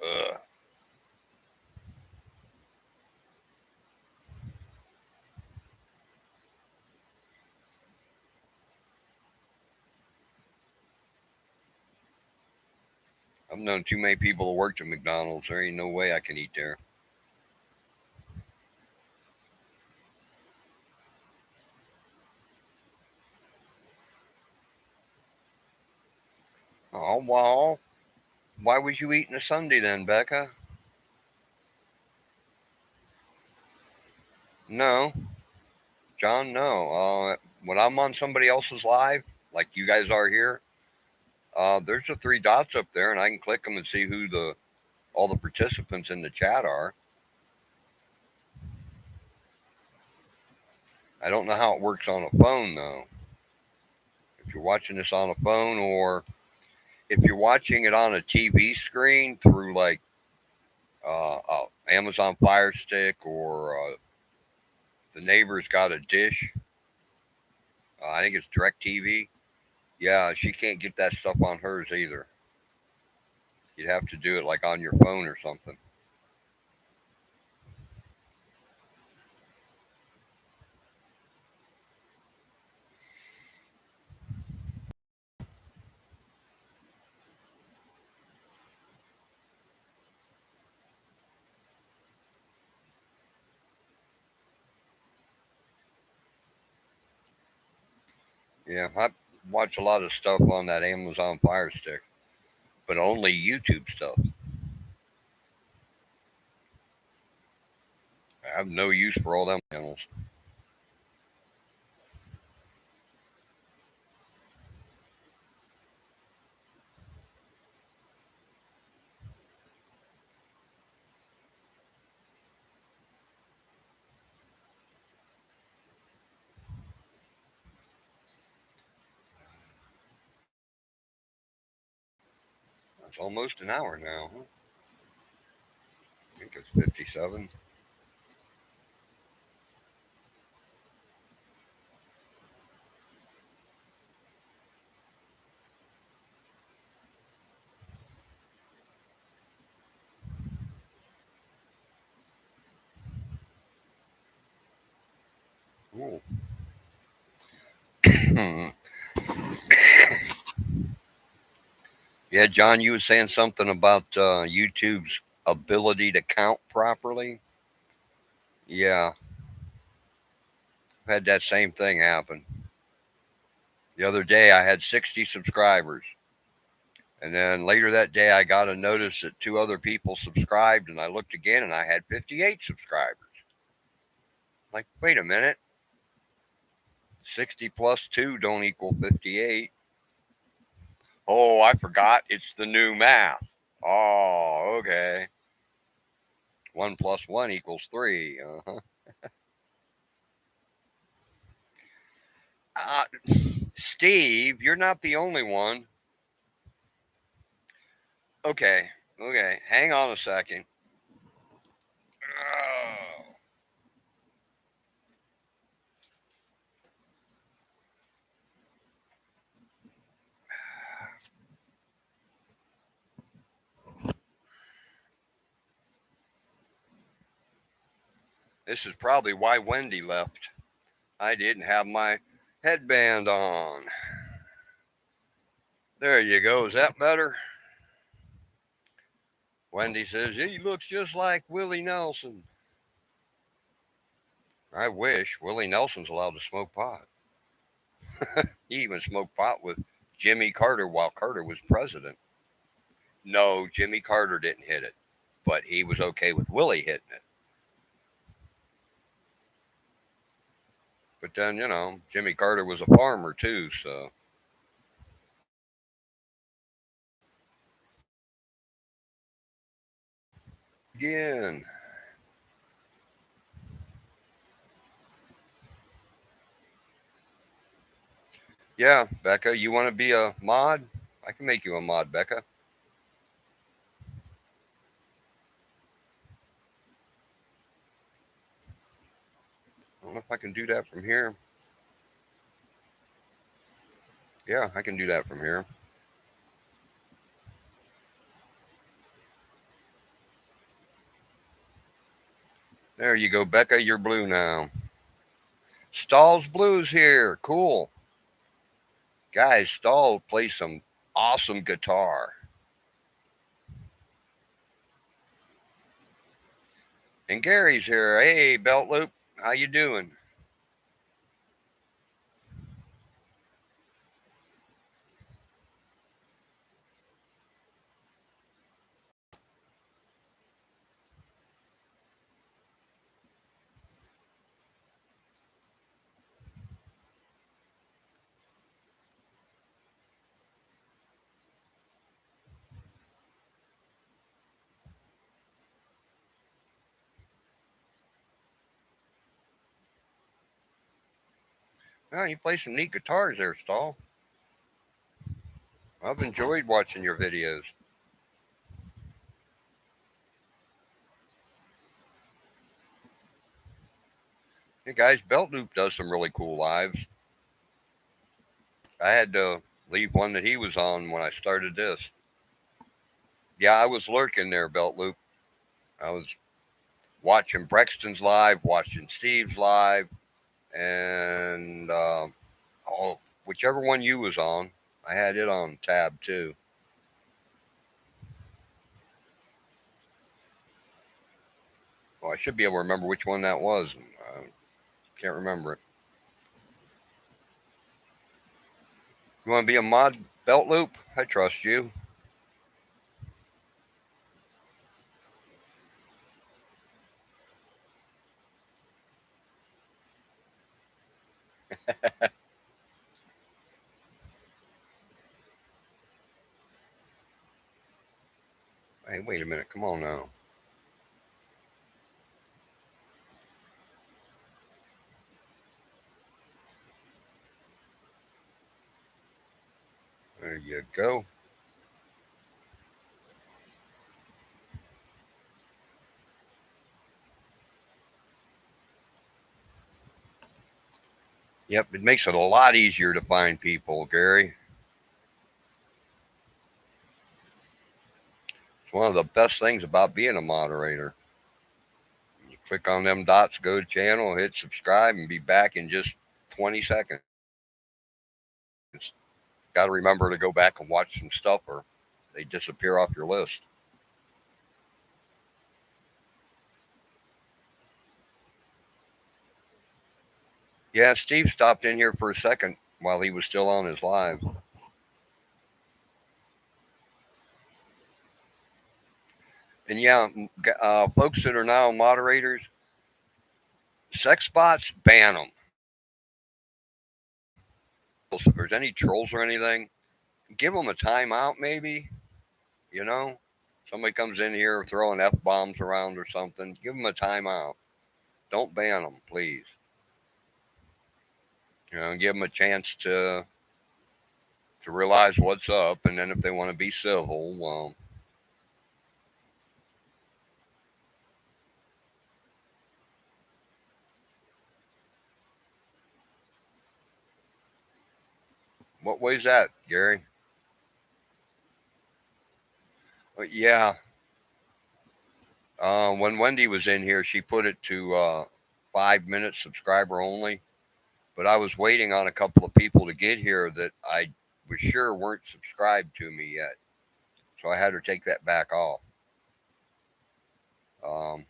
Ugh. I've known too many people who worked at McDonald's. There ain't no way I can eat there. Oh, well, why was you eating a Sunday then, Becca? No, John, no. When I'm on somebody else's live, like you guys are here, there's the three dots up there, and I can click them and see who the all the participants in the chat are. I don't know how it works on a phone though. If you're watching this on a phone, or if you're watching it on a TV screen through like Amazon Fire Stick, or the neighbor's got a dish. I think it's DirecTV. Yeah, she can't get that stuff on hers either. You'd have to do it like on your phone or something. Yeah, I watch a lot of stuff on that Amazon Fire Stick, but only YouTube stuff. I have no use for all them channels. It's almost an hour now. Huh? I think it's 57. Cool. Yeah, John, you were saying something about YouTube's ability to count properly. Yeah, I've had that same thing happen. The other day, I had 60 subscribers. And then later that day, I got a notice that two other people subscribed, and I looked again and I had 58 subscribers. Like, wait a minute, 60 plus 2 don't equal 58. Oh, I forgot. It's the new math. Oh, okay. 1 plus 1 equals 3. Uh-huh. Uh, Steve, you're not the only one. Okay, okay. Hang on a second. Oh, this is probably why Wendy left. I didn't have my headband on. There you go. Is that better? Wendy says, he looks just like Willie Nelson. I wish Willie Nelson's allowed to smoke pot. He even smoked pot with Jimmy Carter while Carter was president. No, Jimmy Carter didn't hit it, but he was okay with Willie hitting it. But then, Jimmy Carter was a farmer too, so. Again. Yeah, Becca, you want to be a mod? I can make you a mod, Becca. I don't know if I can do that from here. Yeah, I can do that from here. There you go, Becca. You're blue now. Stahl's Blues here. Cool. Guys, Stahl plays some awesome guitar. And Gary's here. Hey, Belt Loop. How you doing? Oh, you play some neat guitars there, Stahl. I've enjoyed watching your videos. Hey guys, Belt Loop does some really cool lives. I had to leave one that he was on when I started this. Yeah, I was lurking there, Belt Loop. I was watching Brexton's live, watching Steve's live, and oh, whichever one you was on, I had it on tab too. Well, I should be able to remember which one that was. I can't remember it. You want to be a mod, Belt Loop? I trust you. Hey, wait a minute. Come on now. There you go. Yep, it makes it a lot easier to find people, Gary. It's one of the best things about being a moderator. You click on them dots, go to channel, hit subscribe, and be back in just 20 seconds. Got to remember to go back and watch some stuff or they disappear off your list. Yeah, Steve stopped in here for a second while he was still on his live. And yeah, folks that are now moderators, sex bots, ban them. If there's any trolls or anything, give them a timeout maybe, you know? Somebody comes in here throwing F bombs around or something, give them a timeout. Don't ban them, please. Give them a chance to realize what's up, and then if they want to be civil, well, what way's that, Gary? Yeah, when Wendy was in here, she put it to 5 minutes subscriber only. But I was waiting on a couple of people to get here that I was sure weren't subscribed to me yet, so I had her take that back off. Um,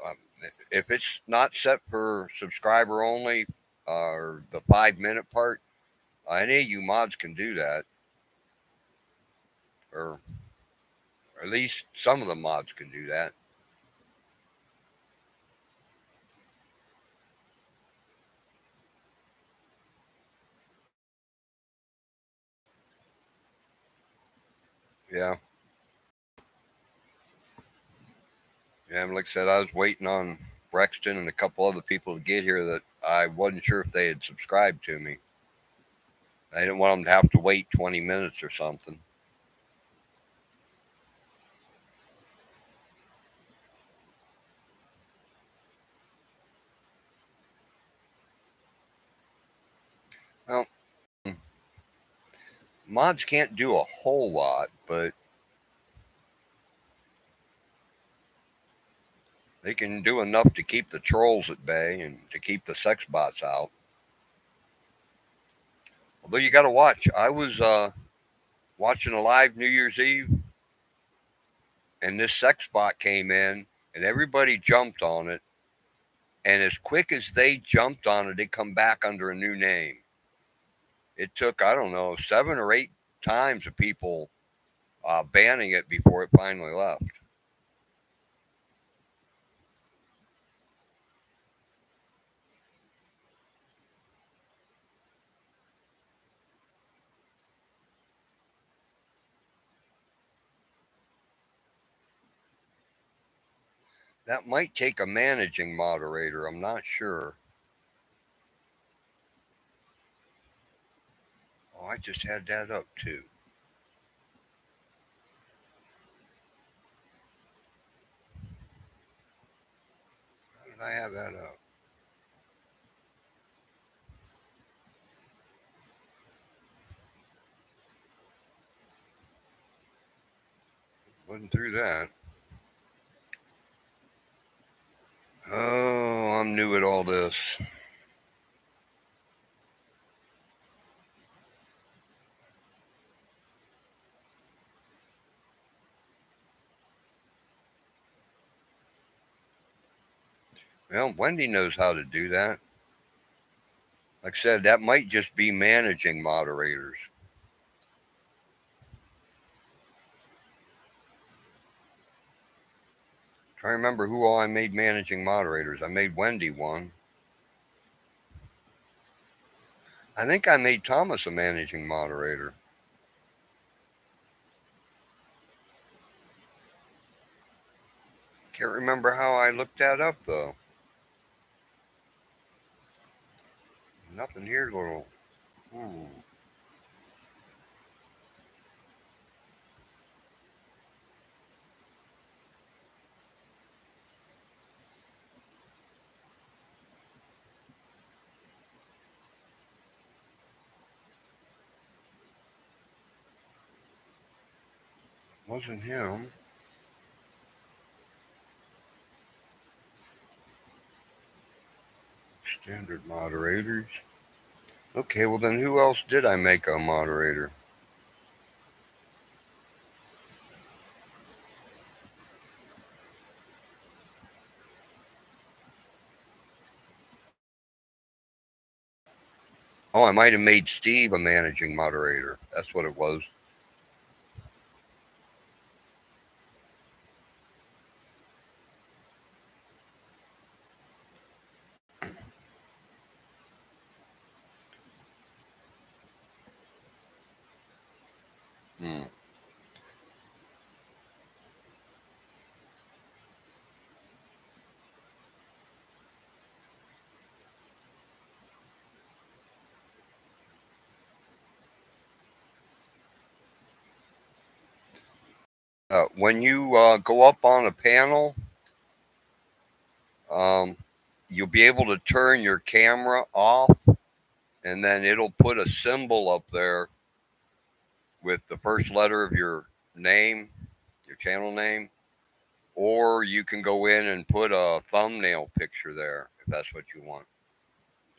um, if it's not set for subscriber only or the 5 minute part, any of you mods can do that, or at least some of the mods can do that. Yeah, yeah. And like I said, I was waiting on Brexton and a couple other people to get here that I wasn't sure if they had subscribed to me. I didn't want them to have to wait 20 minutes or something. Well, mods can't do a whole lot, but they can do enough to keep the trolls at bay and to keep the sex bots out. Although you got to watch. I was watching a live New Year's Eve, and this sex bot came in, and everybody jumped on it. And as quick as they jumped on it, it come back under a new name. It took, I don't know, 7 or 8 times of people banning it before it finally left. That might take a managing moderator. I'm not sure. I just had that up too. How did I have that up? Wasn't through that. Oh, I'm new at all this. Well, Wendy knows how to do that. Like I said, that might just be managing moderators. Trying to remember who all I made managing moderators. I made Wendy one. I think I made Thomas a managing moderator. Can't remember how I looked that up though. Nothing here, little. Ooh, wasn't him. Standard moderators. Okay, well then who else did I make a moderator? Oh, I might have made Steve a managing moderator. That's what it was. Hmm. When you go up on a panel, um, you'll be able to turn your camera off, and then it'll put a symbol up there with the first letter of your name, your channel name, or you can go in and put a thumbnail picture there if that's what you want.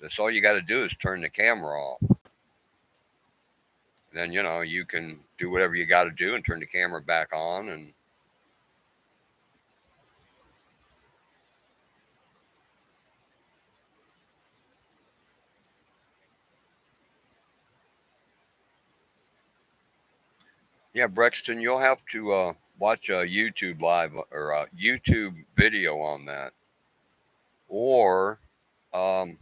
That's all you got to do is turn the camera off. Then you can do whatever you got to do and turn the camera back on. And yeah, Brexton, you'll have to watch a YouTube live or a YouTube video on that, or um,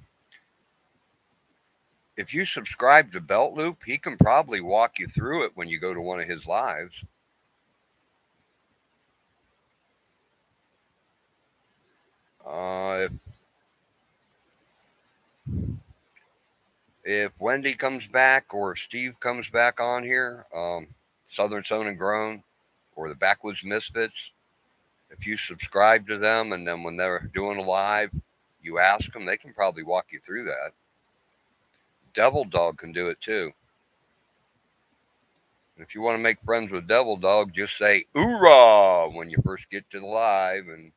if you subscribe to Belt Loop, he can probably walk you through it when you go to one of his lives. If Wendy comes back or if Steve comes back on here, Southern Sown and Grown or the Backwoods Misfits, if you subscribe to them and then when they're doing a live, you ask them, they can probably walk you through that. Devil Dog can do it too. If you want to make friends with Devil Dog, just say "oorah" when you first get to the live, and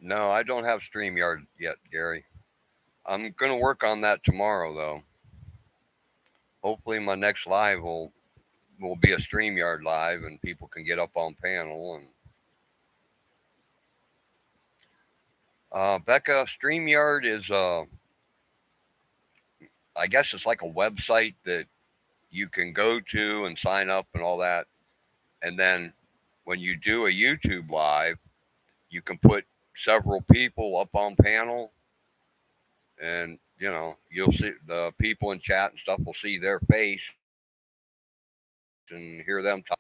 no, I don't have StreamYard yet, Gary. I'm gonna work on that tomorrow, though. Hopefully, my next live will be a StreamYard live, and people can get up on panel. And Becca, StreamYard is I guess it's like a website that you can go to and sign up and all that. And then when you do a YouTube live, you can put several people up on panel, and you'll see the people in chat and stuff will see their face and hear them talk.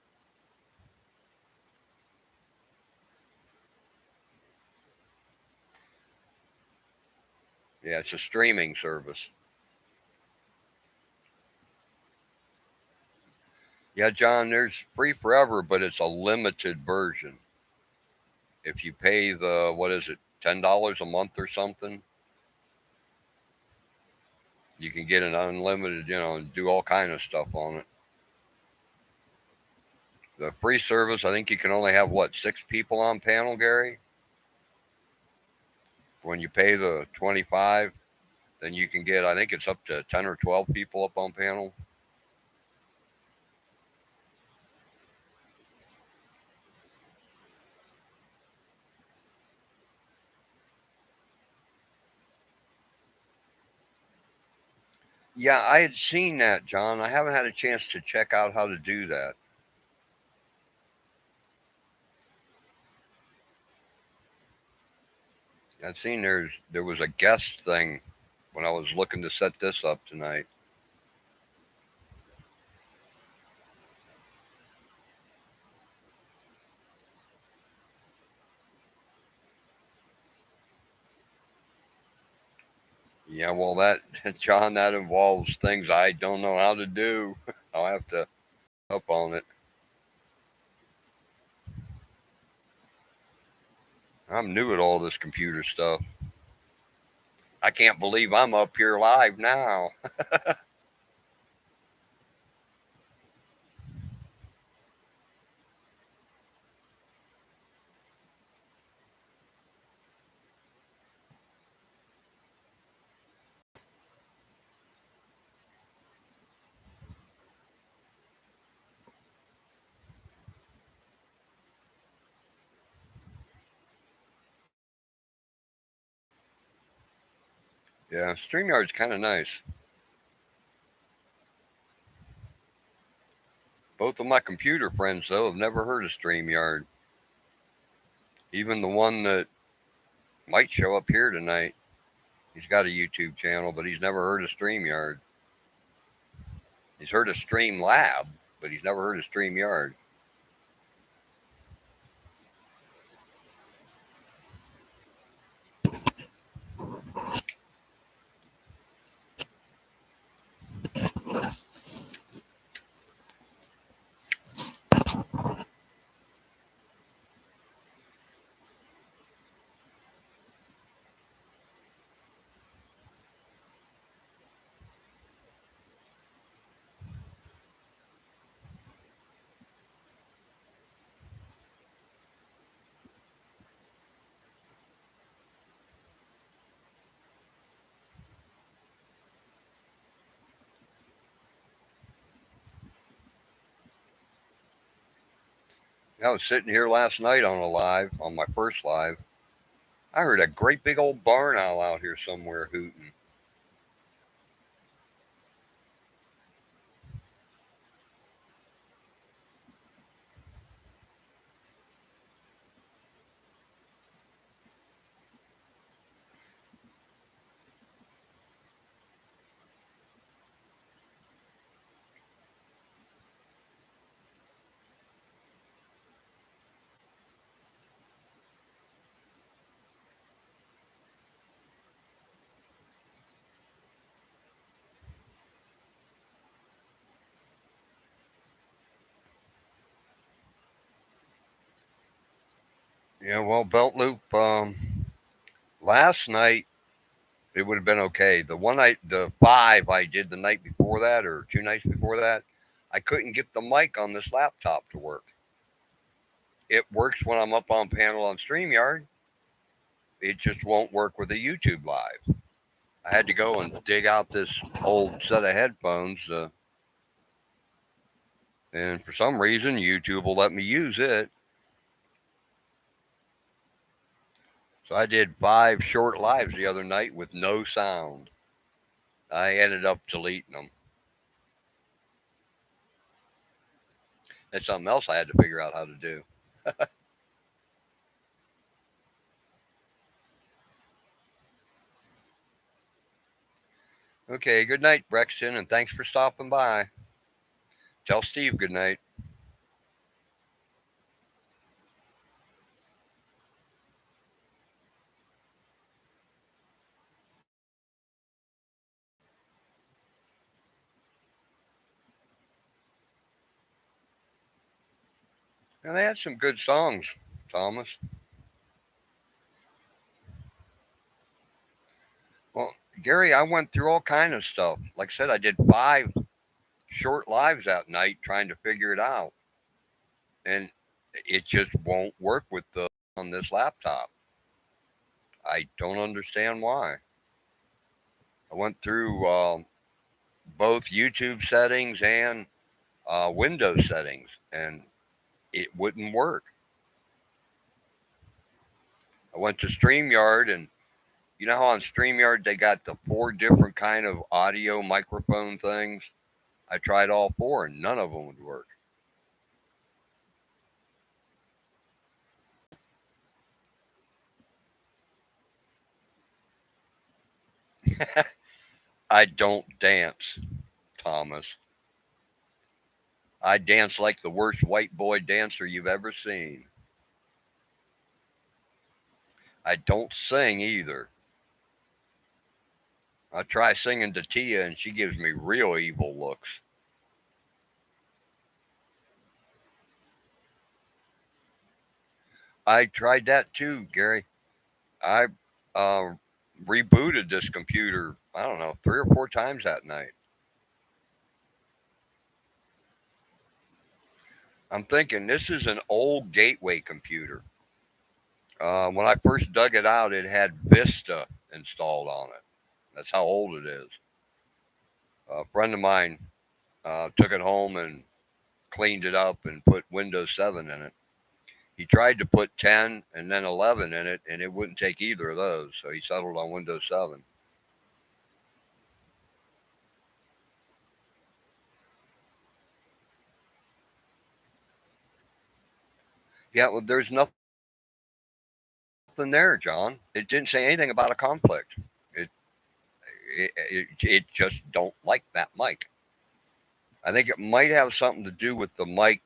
Yeah, it's a streaming service. Yeah, John, there's free forever, but it's a limited version. If you pay the, what is it, $10 a month or something, you can get an unlimited, and do all kind of stuff on it. The free service, I think you can only have what, 6 people on panel, Gary? When you pay the 25, then you can get, I think it's up to 10 or 12 people up on panel. Yeah, I had seen that, John. I haven't had a chance to check out how to do that. I'd seen there was a guest thing when I was looking to set this up tonight. Yeah, well, that John, that involves things I don't know how to do. I'll have to up on it. I'm new at all this computer stuff. I can't believe I'm up here live now. Yeah, StreamYard's kind of nice. Both of my computer friends, though, have never heard of StreamYard. Even the one that might show up here tonight, he's got a YouTube channel, but he's never heard of StreamYard. He's heard of Streamlab, but he's never heard of StreamYard. I was sitting here last night on a live, on my first live. I heard a great big old barn owl out here somewhere hooting. Yeah, well, Belt Loop, last night it would have been okay. The 5 I did the night before that, or 2 nights before that, I couldn't get the mic on this laptop to work. It works when I'm up on panel on StreamYard. It just won't work with the YouTube live. I had to go and dig out this old set of headphones, and for some reason, YouTube will let me use it. So I did 5 short lives the other night with no sound. I ended up deleting them. That's something else I had to figure out how to do. Okay, good night, Brexton, and thanks for stopping by. Tell Steve good night. Now, they had some good songs, Thomas. Well, Gary, I went through all kind of stuff. Like I said, I did 5 short lives that night trying to figure it out, and it just won't work with the on this laptop. I don't understand why. I went through both YouTube settings and Windows settings, and it wouldn't work. I went to StreamYard, and you know how on StreamYard they got the 4 different kind of audio microphone things. I tried all 4, and none of them would work. I don't dance, Thomas. I dance like the worst white boy dancer you've ever seen. I don't sing either. I try singing to Tia, and she gives me real evil looks. I tried that too, Gary. I uh, rebooted this computer, I don't know, 3 or 4 times that night. I'm thinking this is an old gateway computer. When I first dug it out, it had Vista installed on it. That's how old it is. A friend of mine took it home and cleaned it up and put Windows 7 in it. He tried to put 10 and then 11 in it, and it wouldn't take either of those. So he settled on Windows 7. Yeah, well, there's nothing there, John. It didn't say anything about a conflict. It it just don't like that mic. I think it might have something to do with the mic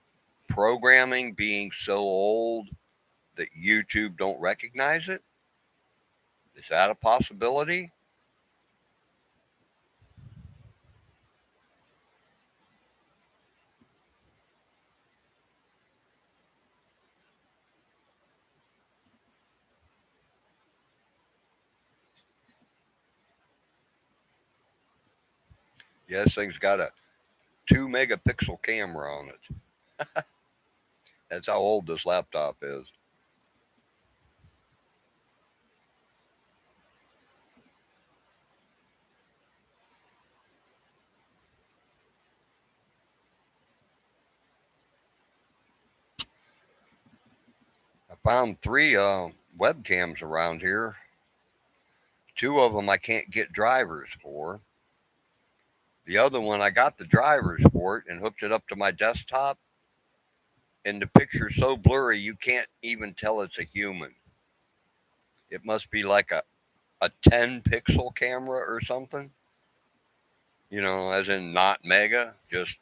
programming being so old that YouTube don't recognize it. Is that a possibility? Yeah, this thing's got a 2 megapixel camera on it. That's how old this laptop is. I found 3 webcams around here. 2 of them I can't get drivers for. The other one I got the drivers for it and hooked it up to my desktop, and the picture's so blurry you can't even tell it's a human. It must be like a 10 pixel camera or something, as in not mega, just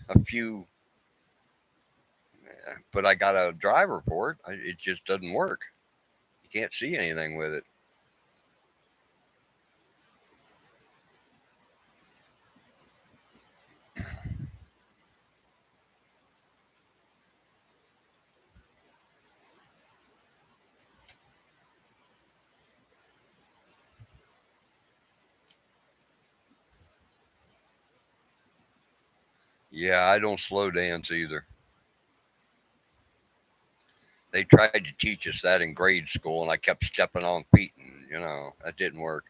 a few. But I got a driver for it. It just doesn't work. You can't see anything with it. Yeah, I don't slow dance either. They tried to teach us that in grade school, and I kept stepping on feet, and that didn't work.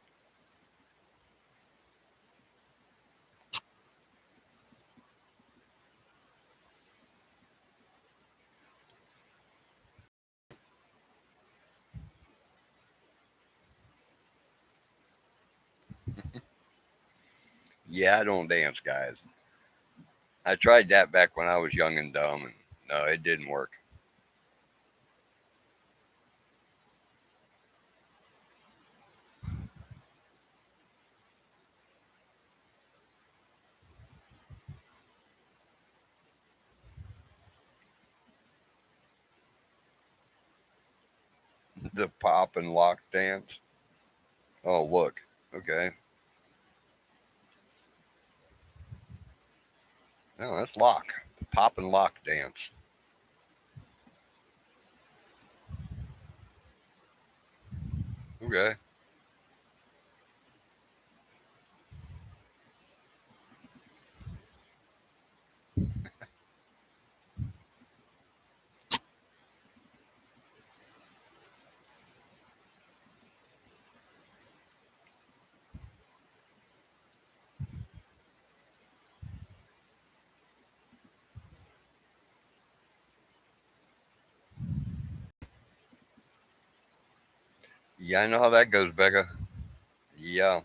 Yeah, I don't dance, guys. I tried that back when I was young and dumb, and no, it didn't work. The pop and lock dance. Oh, look. Okay. No, that's lock. The pop and lock dance. Okay. Yeah, I know how that goes, Becca. Yeah.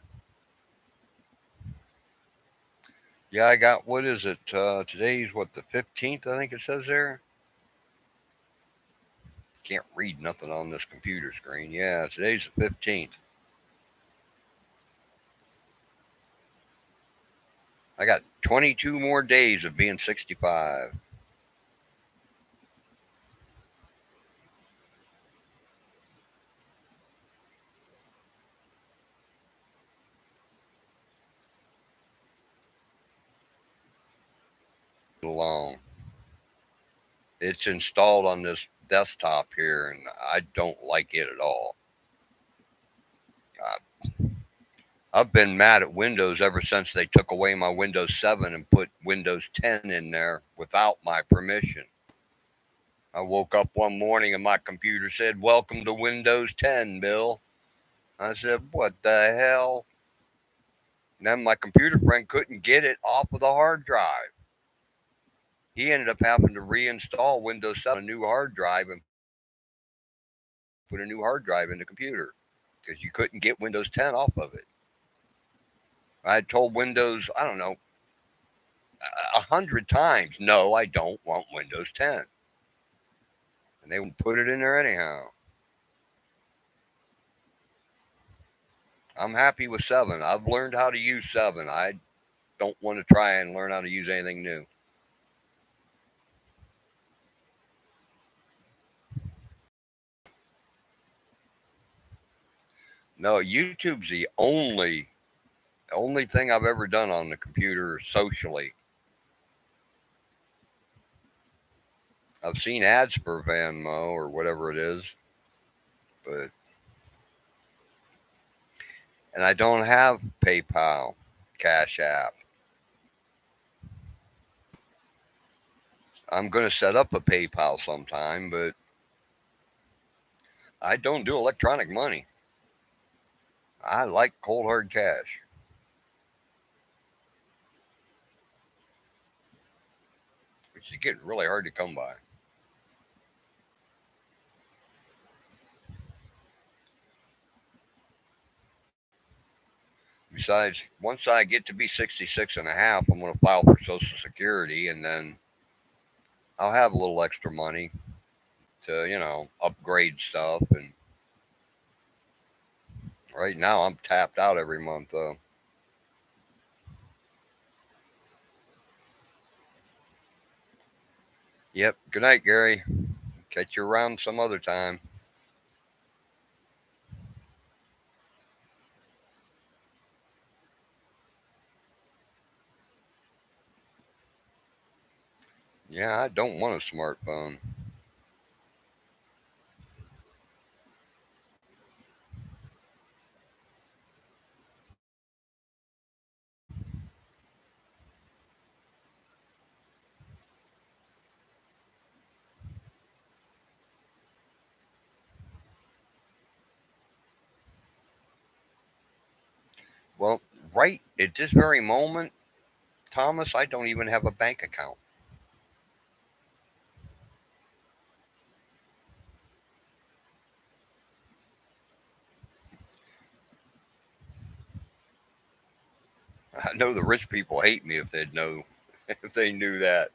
Yeah, I got, what is it? Today's what, the 15th, I think it says there? Can't read nothing on this computer screen. Yeah, today's the 15th. I got 22 more days of being 65. Long. It's installed on this desktop here, and I don't like it at all. God, I've been mad at Windows ever since they took away my Windows 7 and put Windows 10 in there without my permission. I woke up one morning and my computer said, "Welcome to Windows 10, Bill." I said, "What the hell?" And then my computer friend couldn't get it off of the hard drive. He ended up having to reinstall Windows 7 on a new hard drive and put a new hard drive in the computer because you couldn't get Windows 10 off of it. I had told Windows, I don't know, 100 times, no, I don't want Windows 10. And they wouldn't put it in there anyhow. I'm happy with 7. I've learned how to use 7. I don't want to try and learn how to use anything new. No, YouTube's the only thing I've ever done on the computer socially. I've seen ads for Venmo or whatever it is, but and I don't have PayPal, Cash App. I'm going to set up a PayPal sometime, but I don't do electronic money. I like cold hard cash, which is getting really hard to come by. Besides, once I get to be 66 and a half, I'm going to file for Social Security and then I'll have a little extra money to, upgrade stuff. And right now I'm tapped out every month, though. Yep. Good night, Gary. Catch you around some other time. Yeah, I don't want a smartphone. Well, right at this very moment, Thomas, I don't even have a bank account. I know the rich people hate me if they'd know if they knew that.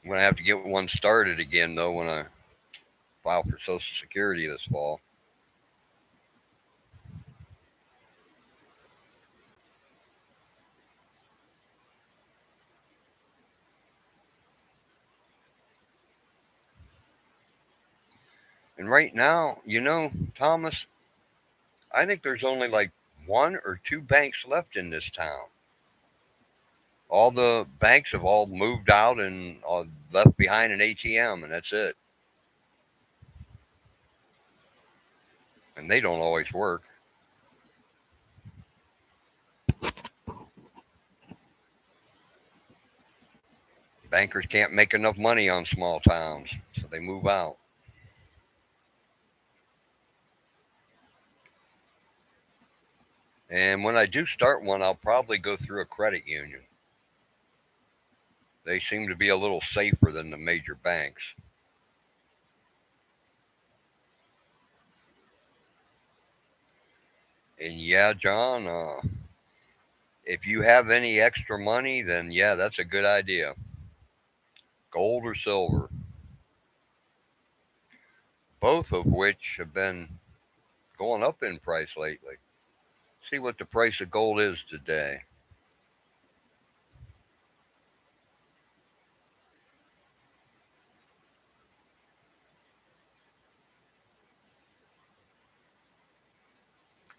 I'm gonna have to get one started again though when I file for Social Security this fall. And right now, Thomas, I think there's only like one or two banks left in this town. All the banks have all moved out and left behind an ATM, and that's it. And they don't always work. Bankers can't make enough money on small towns, so they move out. And when I do start one, I'll probably go through a credit union. They seem to be a little safer than the major banks. And yeah, John, if you have any extra money, then yeah, that's a good idea. Gold or silver, both of which have been going up in price lately. See what the price of gold is today.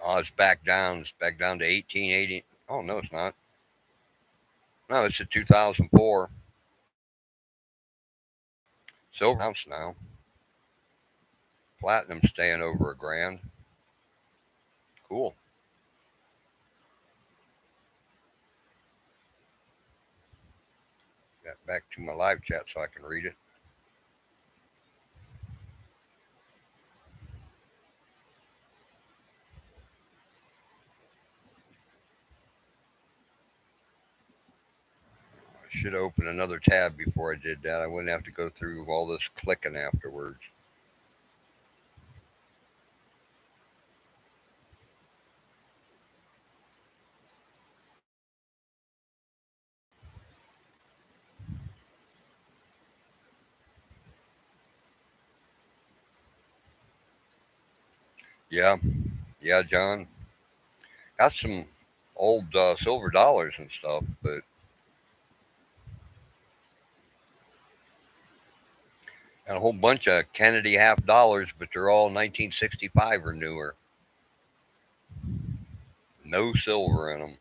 Oh, it's back down. It's back down to 1880. Oh no, it's not. No, it's a 2004 silver ounce now. Platinum staying over a grand. Cool. Got back to my live chat so I can read it. I should open another tab before I did that. I wouldn't have to go through all this clicking afterwards. Yeah, yeah, John. Got some old silver dollars and stuff, but got a whole bunch of Kennedy half dollars, but they're all 1965 or newer. No silver in them.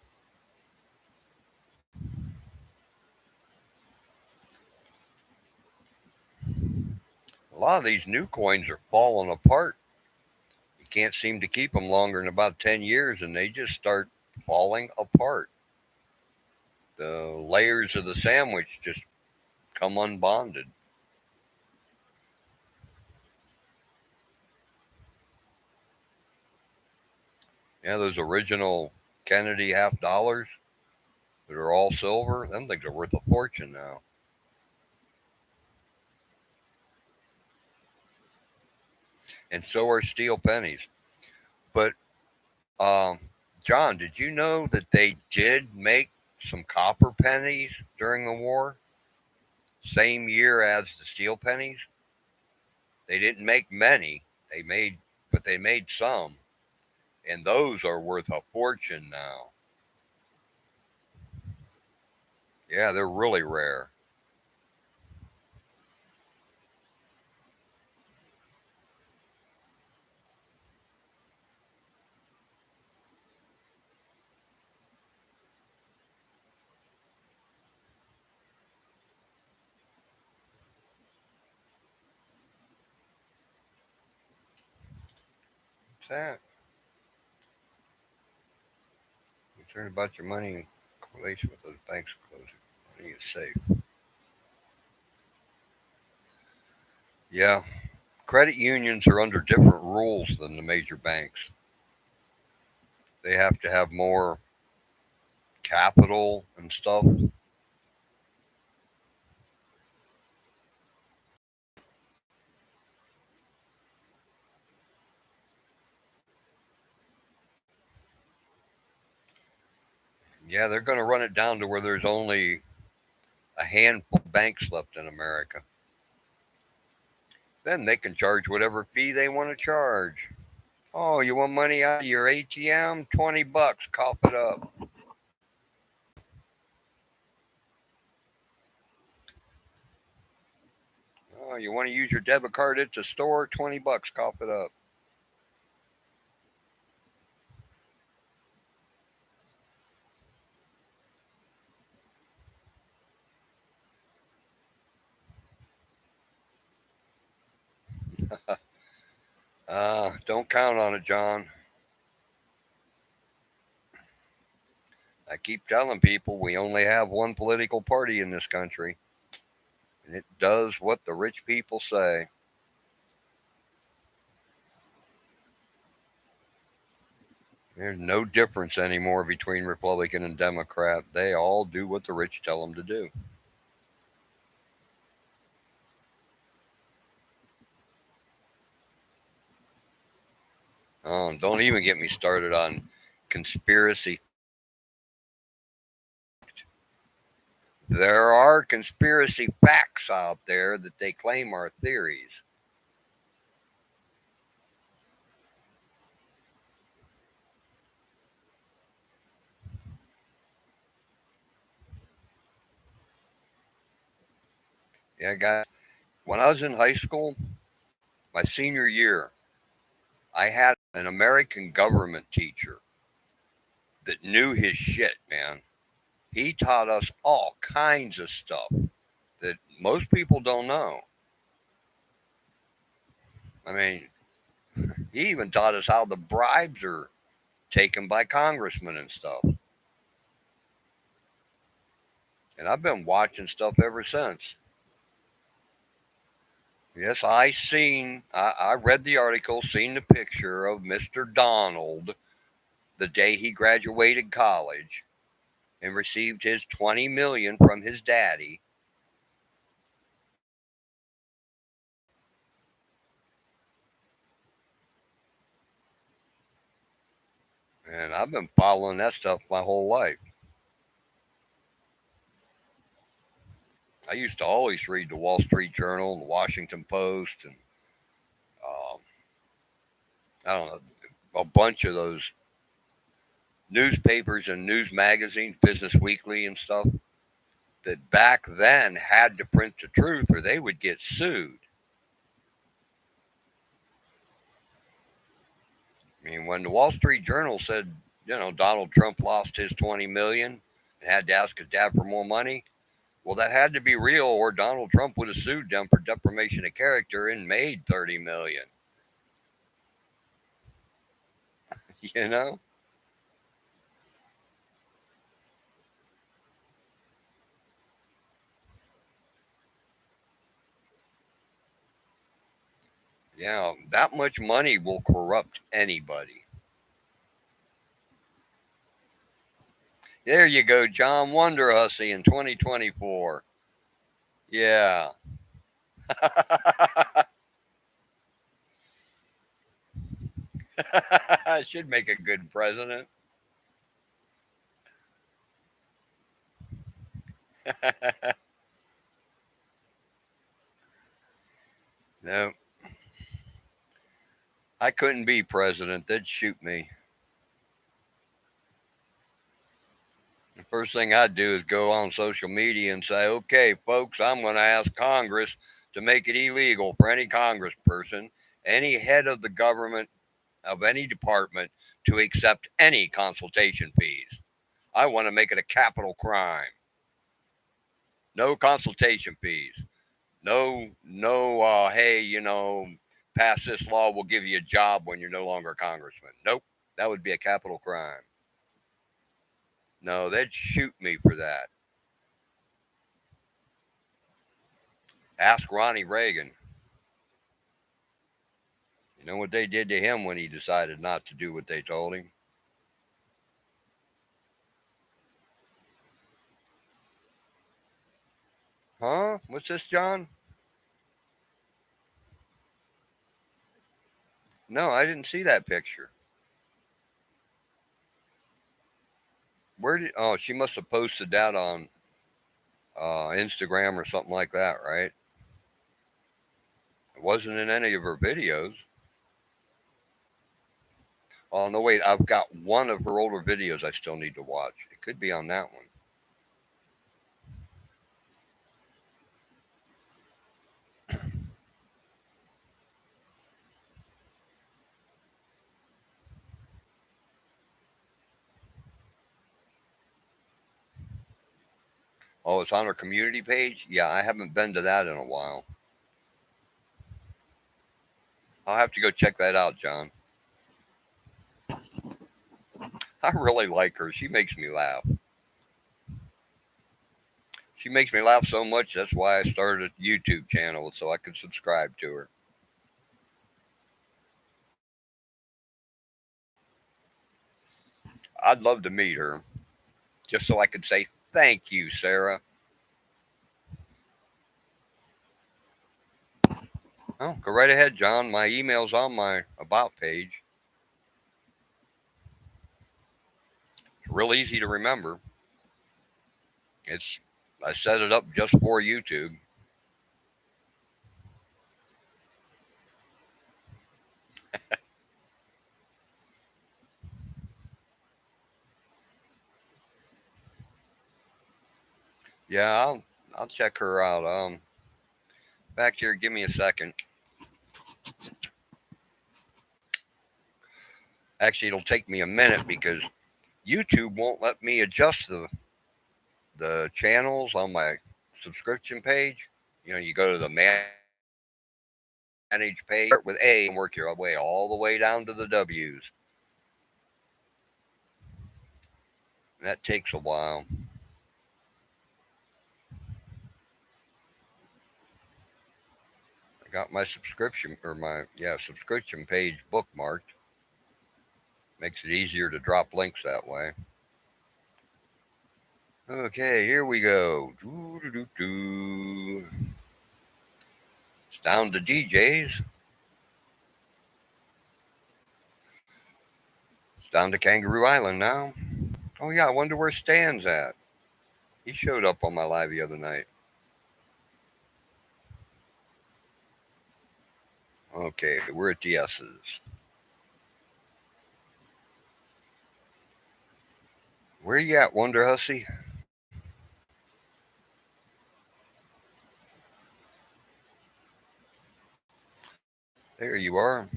A lot of these new coins are falling apart. You can't seem to keep them longer than about 10 years, and they just start falling apart. The layers of the sandwich just come unbonded. Yeah, those original Kennedy half dollars that are all silver, them things are worth a fortune now. And so are steel pennies. But, um, John, did you know that they did make some copper pennies during the war? Same year as the steel pennies? They didn't make many. But they made some. And those are worth a fortune now. Yeah, they're really rare. What's that? Concerned about your money in correlation with those banks closing. Money is safe. Yeah, credit unions are under different rules than the major banks. They have to have more capital and stuff. Yeah, they're going to run it down to where there's only a handful of banks left in America. Then they can charge whatever fee they want to charge. Oh, you want money out of your ATM? $20. Cough it up. Oh, you want to use your debit card at the store? $20, cough it up. Don't count on it, John. I keep telling people we only have one political party in this country, and it does what the rich people say. There's no difference anymore between Republican and Democrat. They all do what the rich tell them to do. Don't even get me started on conspiracy. There are conspiracy facts out there that they claim are theories. Yeah, guys, when I was in high school, my senior year, I had an American government teacher that knew his shit, man. He taught us all kinds of stuff that most people don't know. I mean, he even taught us how the bribes are taken by congressmen and stuff. And I've been watching stuff ever since. Yes, I read the article, seen the picture of Mr. Donald the day he graduated college and received his 20 million from his daddy. And I've been following that stuff my whole life. I used to always read the Wall Street Journal and the Washington Post and um, I don't know, a bunch of those newspapers and news magazines, Business Weekly and stuff, that back then had to print the truth or they would get sued. I mean, when the Wall Street Journal said, Donald Trump lost his 20 million and had to ask his dad for more money, well, that had to be real, or Donald Trump would have sued them for defamation of character and made 30 million. You know? Yeah, that much money will corrupt anybody. There you go, John Wonderhussy in 2024. Yeah. Should make a good president. No, I couldn't be president. They'd shoot me. The first thing I'd do is go on social media and say, okay, folks, I'm going to ask Congress to make it illegal for any congressperson, any head of the government, of any department, to accept any consultation fees. I want to make it a capital crime. No consultation fees. No, hey, pass this law, we'll give you a job when you're no longer a congressman. Nope, that would be a capital crime. No, they'd shoot me for that. Ask Ronnie Reagan. You know what they did to him when he decided not to do what they told him? Huh? What's this, John? No, I didn't see that picture. Where did? Oh, she must have posted that on Instagram or something like that, right? It wasn't in any of her videos. Oh no, wait, I've got one of her older videos I still need to watch. It could be on that one. Oh, it's on her community page? Yeah, I haven't been to that in a while. I'll have to go check that out, John. I really like her. She makes me laugh. She makes me laugh so much, that's why I started a YouTube channel so I could subscribe to her. I'd love to meet her just so I could say thank you, Sarah. Oh, go right ahead, John. My email's on my about page. It's real easy to remember. It's I set it up just for YouTube. Yeah, I'll check her out. Back here, give me a second. Actually, it'll take me a minute because YouTube won't let me adjust the channels on my subscription page. You go to the manage page, start with A, and work your way all the way down to the W's. That takes a while. I got my subscription or my subscription page bookmarked. Makes it easier to drop links that way. Okay, here we go. Doo-doo-doo-doo. It's down to DJs. It's down to Kangaroo Island now. Oh yeah, I wonder where Stan's at. He showed up on my live the other night. Okay, we're at the S's. Where you at, Wonder Hussy? There you are.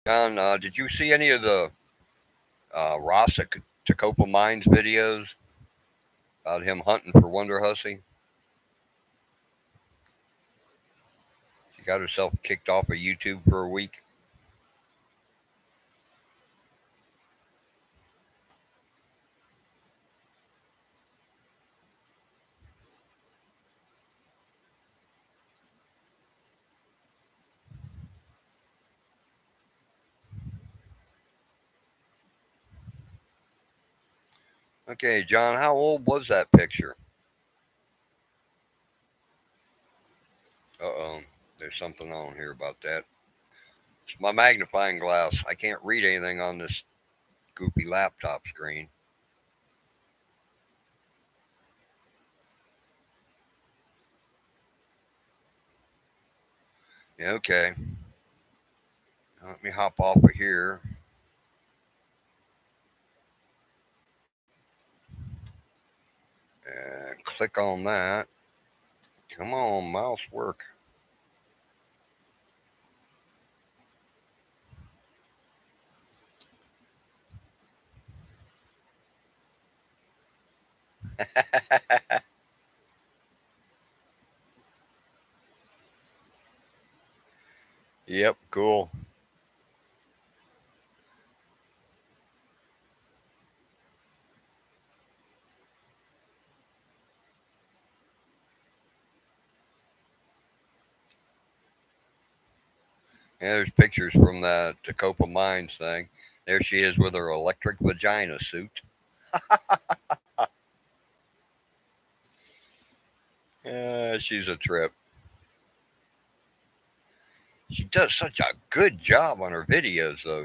John, did you see any of the Ross at Tacopa Mines videos about him hunting for Wonder Hussy? She got herself kicked off of YouTube for a week. Okay, John, how old was that picture? Uh-oh, there's something on here about that. It's my magnifying glass. I can't read anything on this goopy laptop screen. Yeah, okay. Let me hop off of here and click on that. Come on, mouse work. Yep, cool. Yeah, there's pictures from the Tacopa Mines thing. There she is with her electric vagina suit. She's a trip. She does such a good job on her videos, though.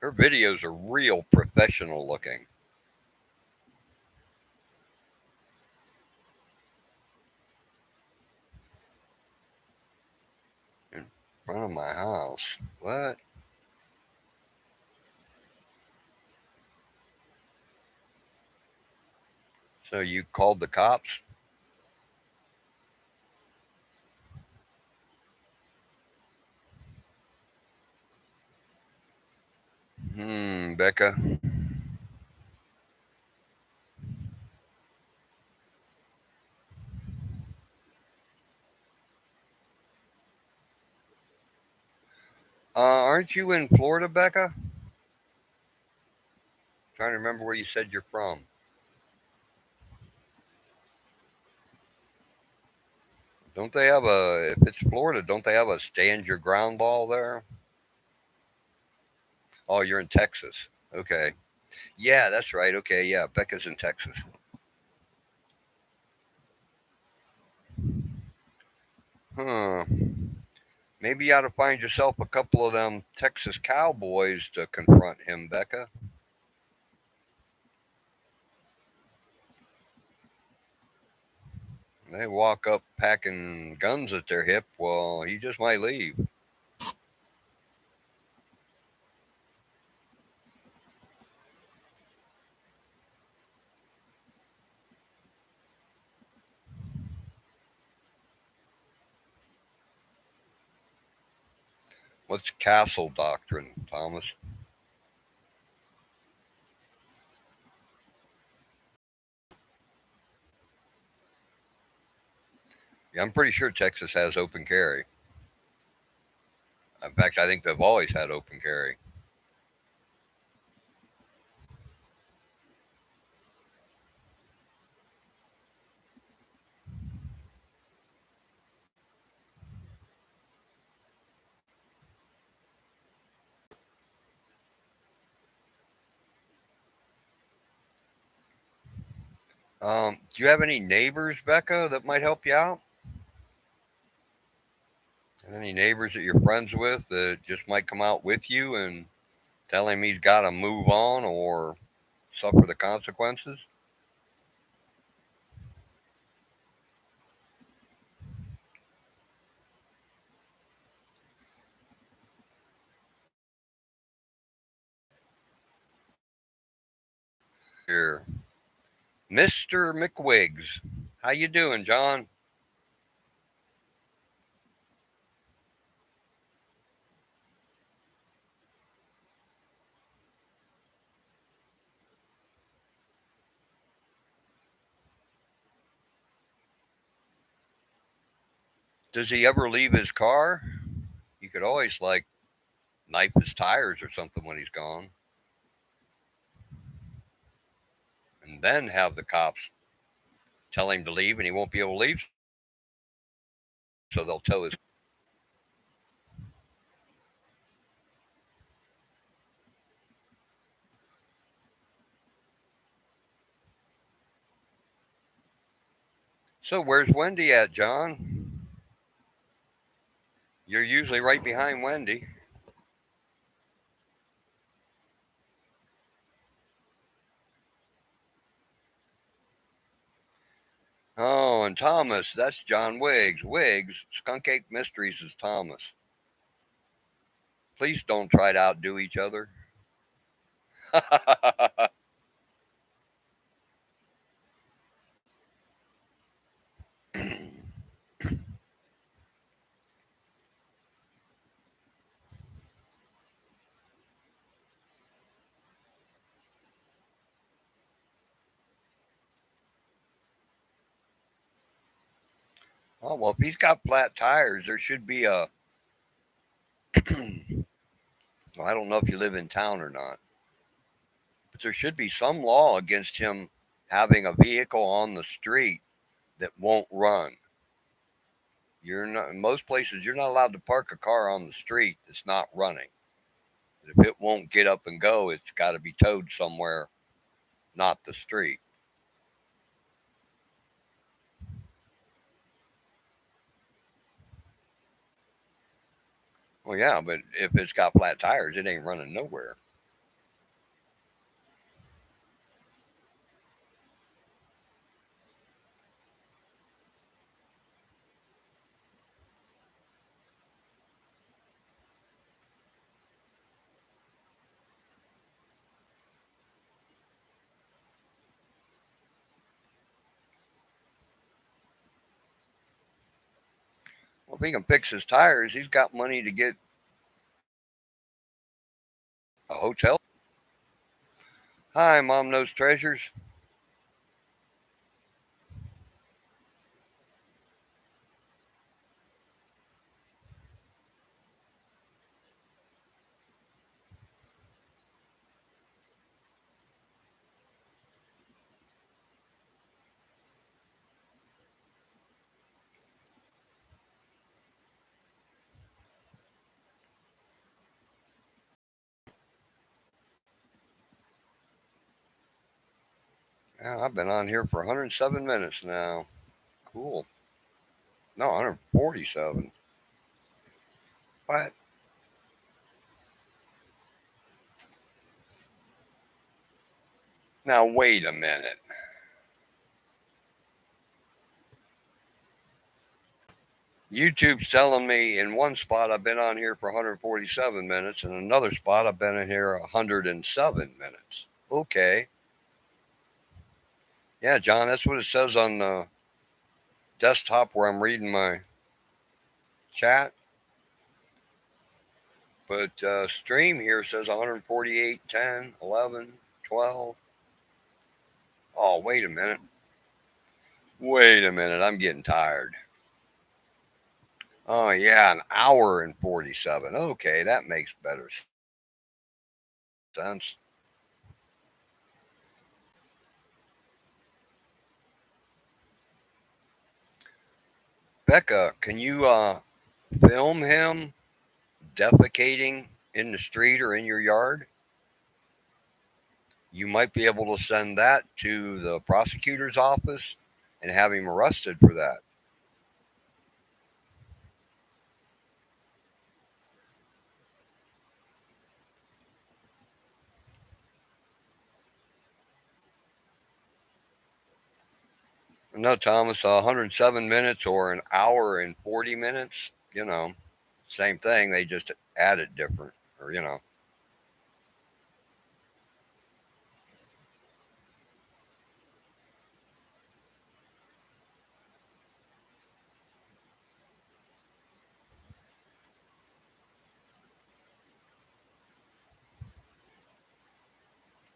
Her videos are real professional looking. In front of my house. What? So you called the cops? Becca. Aren't you in Florida, Becca? Trying to remember where you said you're from. Don't they have a? If it's Florida, don't they have a stand your ground law there? Oh, you're in Texas. Okay. Yeah, that's right. Okay, yeah, Becca's in Texas. Huh. Maybe you ought to find yourself a couple of them Texas cowboys to confront him, Becca. They walk up packing guns at their hip. Well, he just might leave. What's castle doctrine, Thomas? Yeah, I'm pretty sure Texas has open carry. In fact, I think they've always had open carry. Do you have any neighbors, Becca, that might help you out? Any neighbors that you're friends with that just might come out with you and tell him he's got to move on or suffer the consequences? Here, Mr. McWiggs. How you doing, John? Does he ever leave his car? You could always like knife his tires or something when he's gone, and then have the cops tell him to leave, and he won't be able to leave, so they'll tow his. So where's Wendy at, John? You're usually right behind Wendy. Oh, and Thomas, that's John Wiggs. Wiggs, Skunk Ape Mysteries is Thomas. Please don't try to outdo each other. Oh, well, if he's got flat tires, there should be a. Well, I don't know if you live in town or not, but there should be some law against him having a vehicle on the street that won't run. You're not in most places. You're not allowed to park a car on the street that's not running. If it won't get up and go, it's got to be towed somewhere, not the street. Well, yeah, but if it's got flat tires, it ain't running nowhere. Well, if he can fix his tires, he's got money to get a hotel. Hi, Mom knows treasures. Yeah, I've been on here for 107 minutes now. Cool. No, 147. What? Now, wait a minute. YouTube's telling me in one spot I've been on here for 147 minutes, and another spot I've been in here 107 minutes. Okay. Yeah, John, that's what it says on the desktop where I'm reading my chat. But stream here says 148, 10, 11, 12. Oh, wait a minute. Wait a minute. I'm getting tired. Oh, yeah, an hour and 47. Okay, that makes better sense. Becca, can you film him defecating in the street or in your yard? You might be able to send that to the prosecutor's office and have him arrested for that. No, Thomas, 107 minutes or an hour and 40 minutes, you know, same thing. They just add it different, or, you know.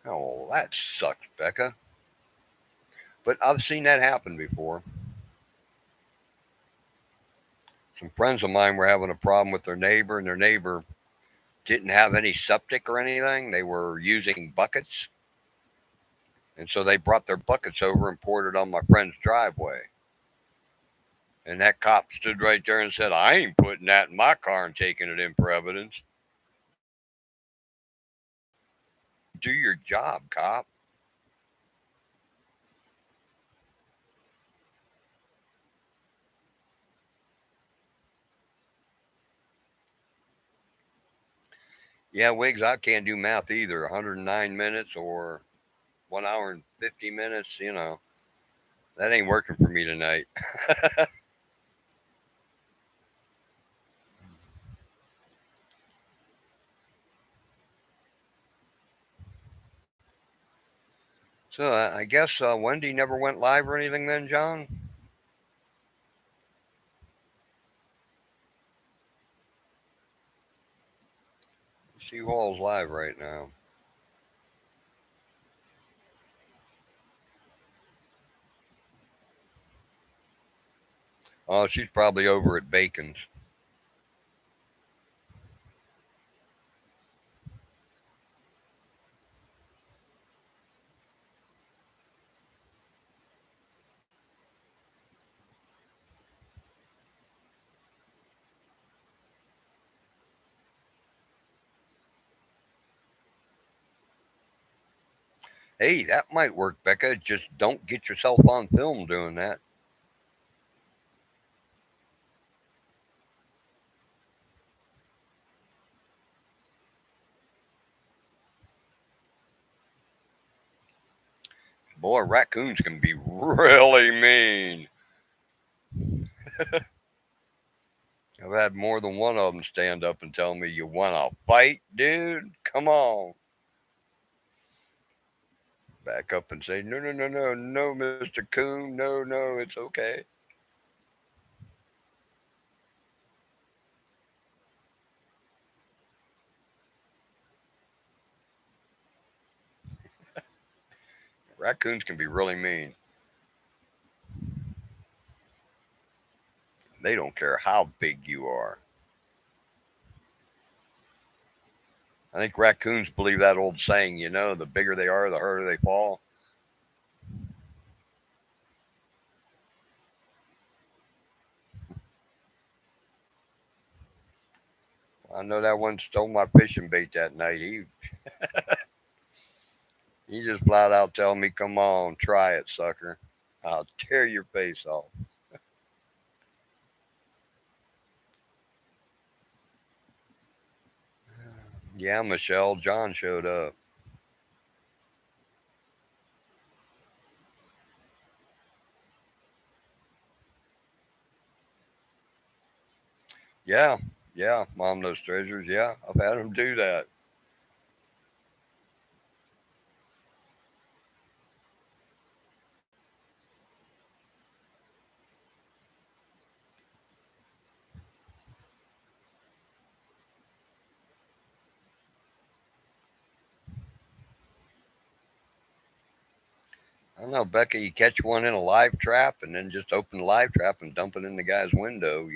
Oh, well, that sucks, Becca. But I've seen that happen before. Some friends of mine were having a problem with their neighbor, and their neighbor didn't have any septic or anything. They were using buckets. And so they brought their buckets over and poured it on my friend's driveway. And that cop stood right there and said, I ain't putting that in my car and taking it in for evidence. Do your job, cop. Yeah, Wiggs, I can't do math either. 109 minutes or 1 hour and 50 minutes, you know, that ain't working for me tonight. So I guess Wendy never went live or anything then, John? See who all's live right now. Oh, she's probably over at Bacon's. Hey, that might work, Becca. Just don't get yourself on film doing that. Boy, raccoons can be really mean. I've had more than one of them stand up and tell me, "You want to fight, dude? Come on." Back up and say, "No, no, no, no, no, Mr. Coon. No, no, it's okay." Raccoons can be really mean. They don't care how big you are. I think raccoons believe that old saying, you know, the bigger they are, the harder they fall. I know that one stole my fishing bait that night. He just flat out tell me, "Come on, try it, sucker. I'll tear your face off." Yeah, Michelle, John showed up. Yeah, yeah, Mom knows treasures. Yeah, I've had him do that. I don't know, Becca. You catch one in a live trap, and then just open the live trap and dump it in the guy's window.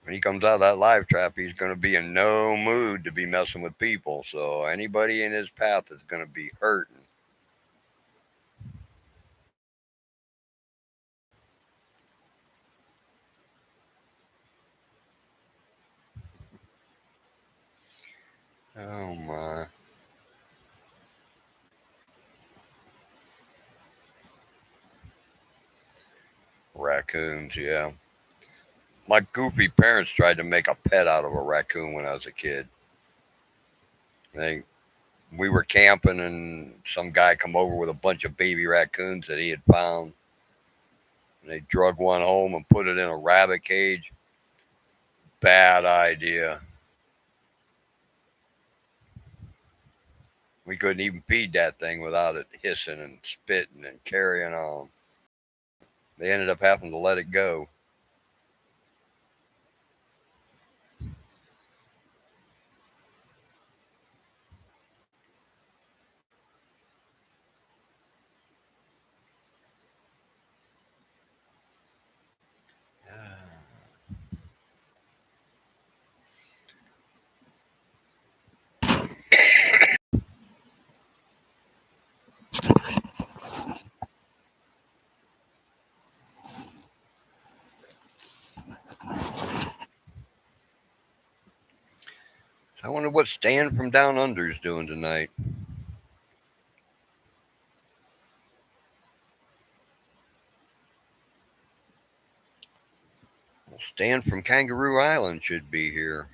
When he comes out of that live trap, he's going to be in no mood to be messing with people. So anybody in his path is going to be hurting. Oh my. Raccoons, yeah. My goofy parents tried to make a pet out of a raccoon when I was a kid. They We were camping and some guy come over with a bunch of baby raccoons that he had found. And they drug one home and put it in a rabbit cage. Bad idea. We couldn't even feed that thing without it hissing and spitting and carrying on. They ended up having to let it go. I wonder what Stan from Down Under is doing tonight. Well, Stan from Kangaroo Island should be here.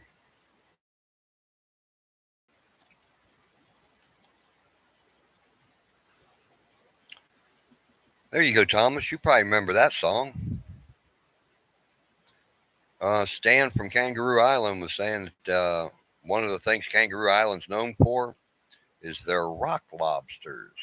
There you go, Thomas. You probably remember that song. Stan from Kangaroo Island was saying that one of the things Kangaroo Island's known for is their rock lobsters.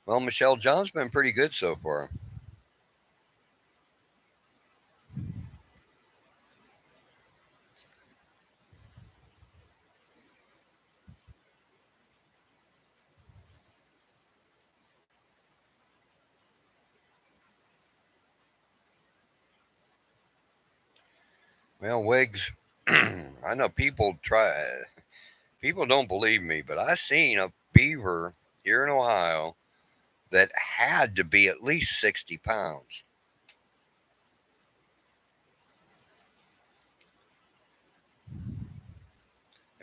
Well, Michelle John's been pretty good so far. Well, Wiggs, I know people don't believe me, but I seen a beaver here in Ohio that had to be at least 60 pounds.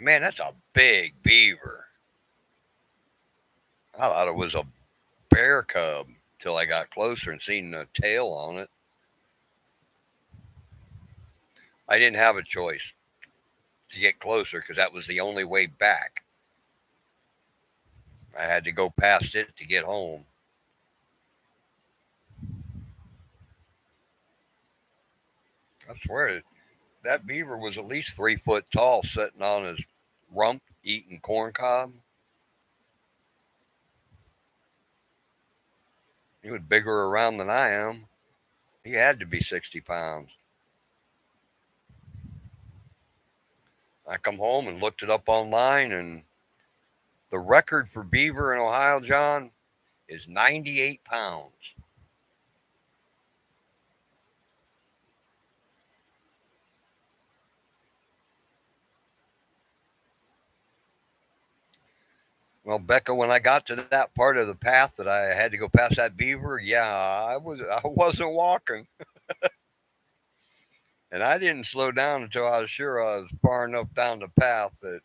Man, that's a big beaver. I thought it was a bear cub till I got closer and seen the tail on it. I didn't have a choice to get closer because that was the only way back. I had to go past it to get home. I swear that beaver was at least 3 foot tall, sitting on his rump eating corn cob. He was bigger around than I am. He had to be 60 pounds. I come home and looked it up online, and the record for beaver in Ohio, John, is 98 pounds. Well, Becca, when I got to that part of the path that I had to go past that beaver, yeah, I wasn't walking, and I didn't slow down until I was sure I was far enough down the path that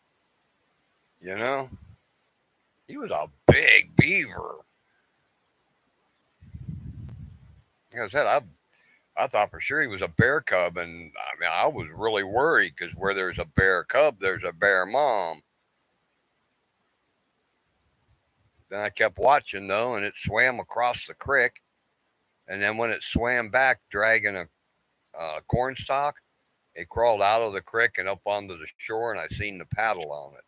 you know he was a big beaver. Like I said, I thought for sure he was a bear cub, and I mean I was really worried because where there's a bear cub, there's a bear mom. Then I kept watching though, and it swam across the creek, and then when it swam back, dragging a corn stalk, it crawled out of the creek and up onto the shore, and I seen the paddle on it.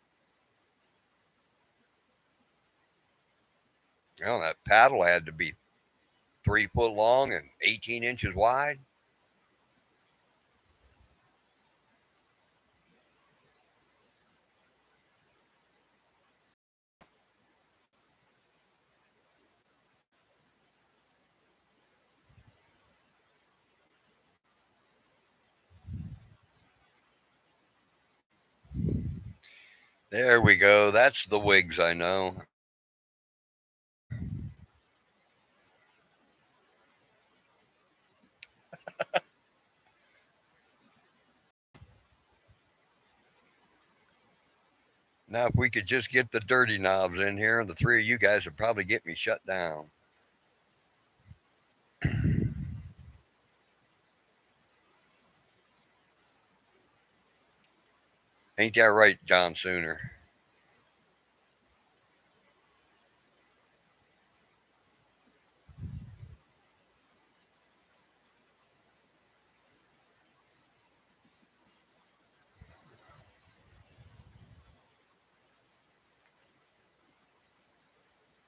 That paddle had to be 3 foot long and 18 inches wide. There we go. That's the wigs I know. Now, if we could just get the dirty knobs in here, the three of you guys would probably get me shut down. Ain't that right, John Sooner?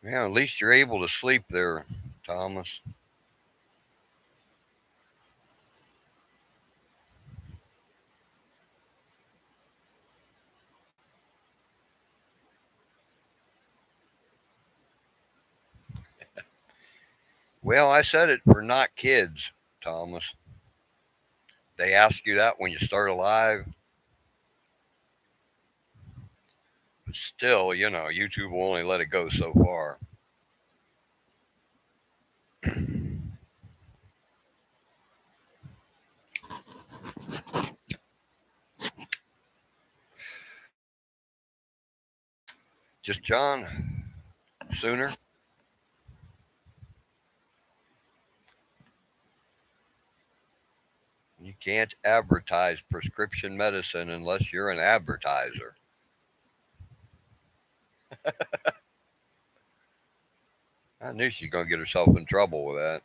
Yeah, at least you're able to sleep there, Thomas. Well, I said it for not kids, Thomas. They ask you that when you start alive. But still, YouTube will only let it go so far. Just John Sooner. You can't advertise prescription medicine unless you're an advertiser. I knew she's going to get herself in trouble with that.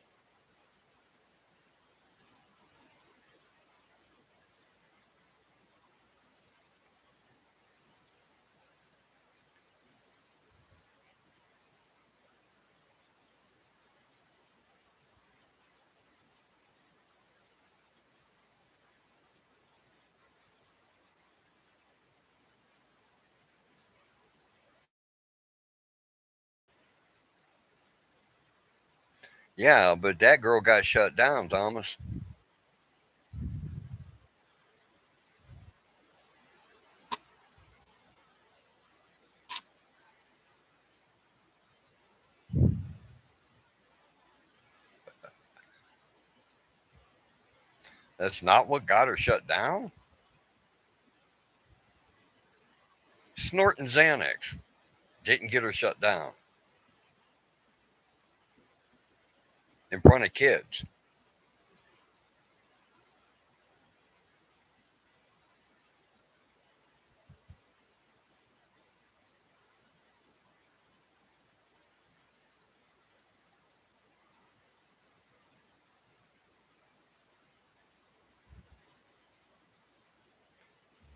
Yeah, but that girl got shut down, Thomas. That's not what got her shut down. Snorting Xanax didn't get her shut down in front of kids.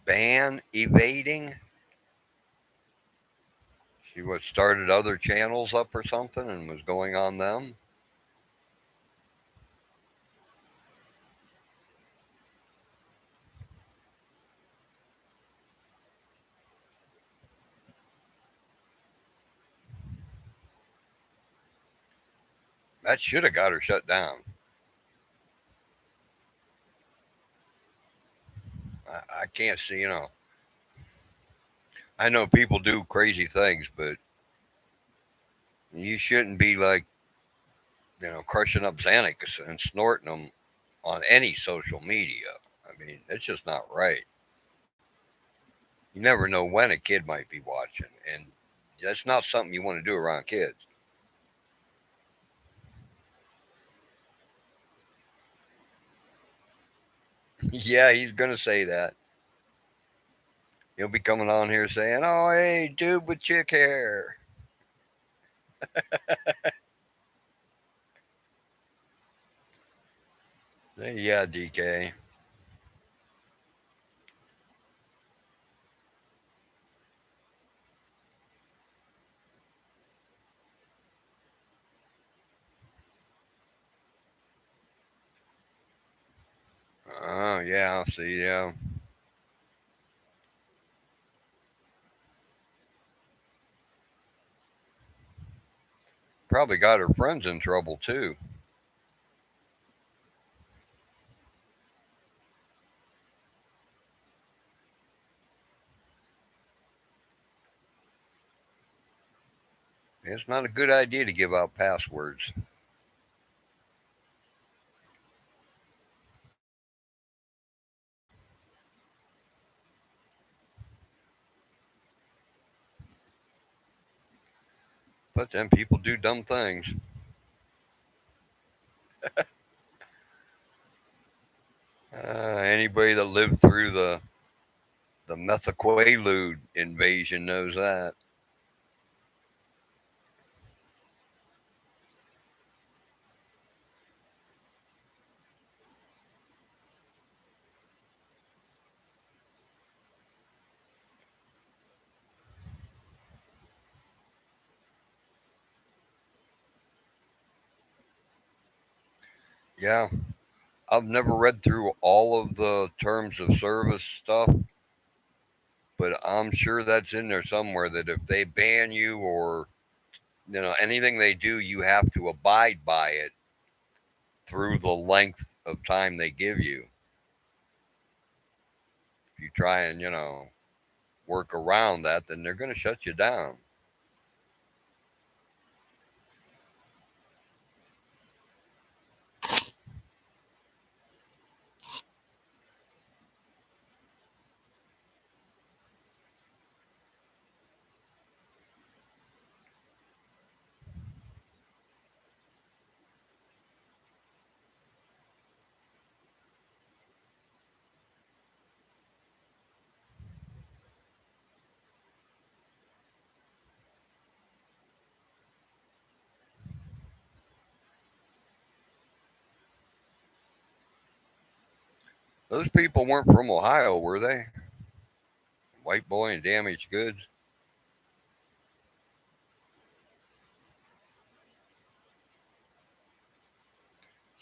Ban evading. She was started other channels up or something and was going on them. That should have got her shut down. I can't see. I know people do crazy things, but You shouldn't be like, crushing up Xanax and snorting them on any social media. I mean, it's just not right. You never know when a kid might be watching, and that's not something you want to do around kids. Yeah, he's gonna say that. He'll be coming on here saying, "Oh, hey, dude with chick hair." Yeah, DK. Oh, yeah. See, yeah. Probably got her friends in trouble too. It's not a good idea to give out passwords. But then people do dumb things. Anybody that lived through the Methaqualude invasion knows that. Yeah, I've never read through all of the terms of service stuff, but I'm sure that's in there somewhere that if they ban you or anything they do, you have to abide by it through the length of time they give you. If you try and work around that, then they're going to shut you down. Those people weren't from Ohio, were they? White boy and damaged goods.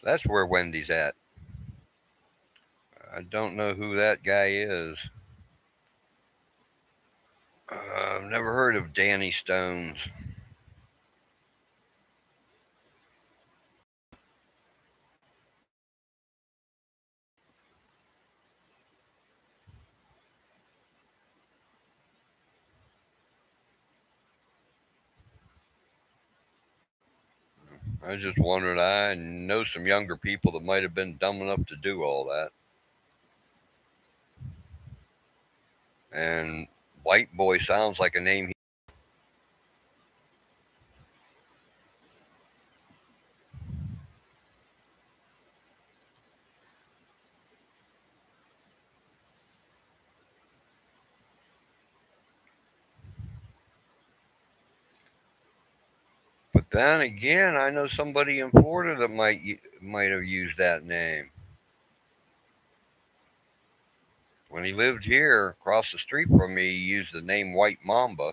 That's where Wendy's at. I don't know who that guy is. I've never heard of Danny Stones. I just wondered. I know some younger people that might have been dumb enough to do all that. And White Boy sounds like a name. But then again, I know somebody in Florida that might have used that name when he lived here across the street from me. He used the name White Mamba.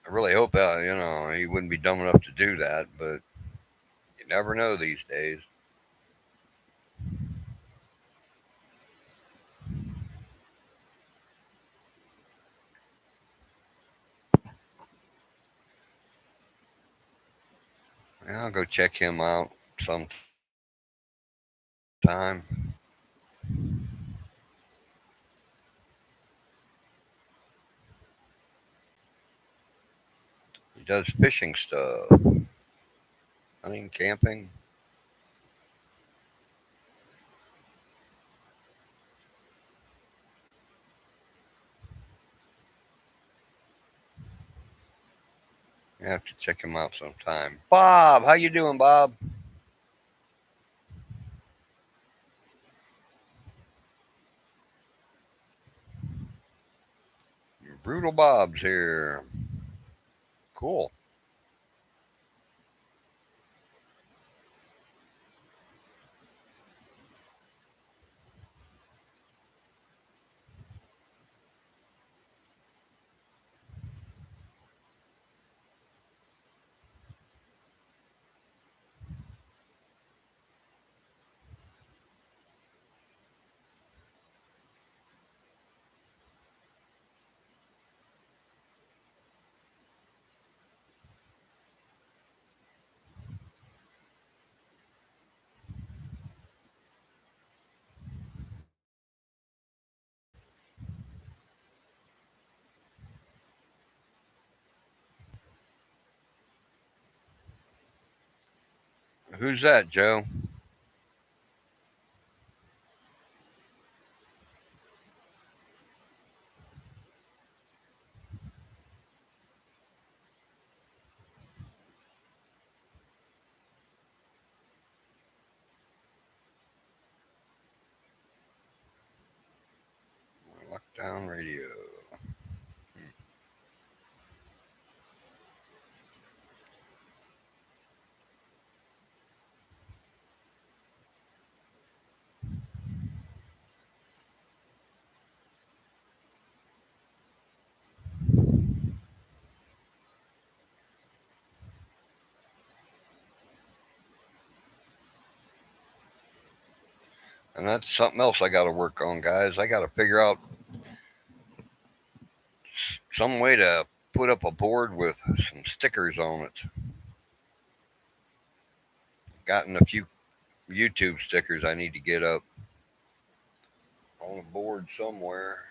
I really hope that he wouldn't be dumb enough to do that, but you never know these days. I'll go check him out sometime. He does fishing stuff, hunting, camping. I have to check him out sometime. Bob, how you doing, Bob? Brutal Bob's here. Cool. Who's that, Joe? Lockdown Radio. And that's something else I got to work on, guys. I got to figure out some way to put up a board with some stickers on it. Gotten a few YouTube stickers I need to get up on a board somewhere.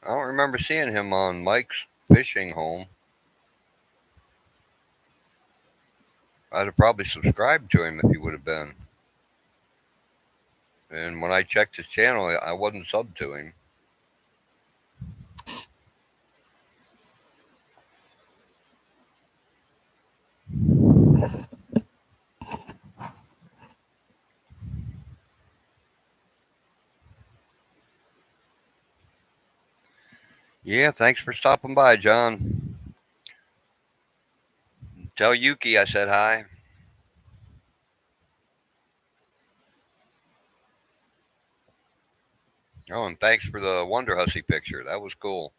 I don't remember seeing him on Mike's fishing home. I'd have probably subscribed to him if he would have been. And when I checked his channel, I wasn't subbed to him. Yeah, thanks for stopping by, John. Tell Yuki I said hi. Oh, and thanks for the Wonder Hussy picture. That was cool.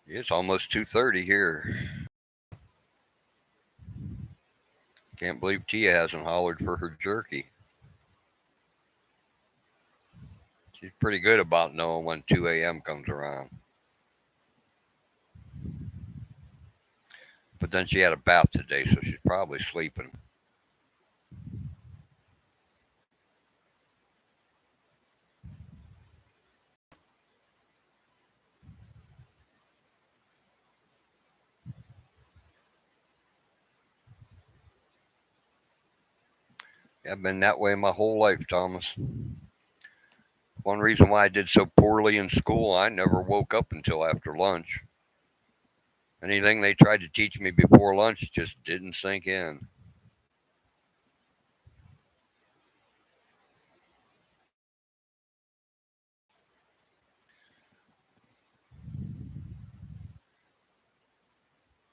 It's almost 2:30 here. Can't believe Tia hasn't hollered for her jerky. She's pretty good about knowing when 2 a.m. comes around. But then she had a bath today, so she's probably sleeping. I've been that way my whole life, Thomas. One reason why I did so poorly in school, I never woke up until after lunch. Anything they tried to teach me before lunch just didn't sink in.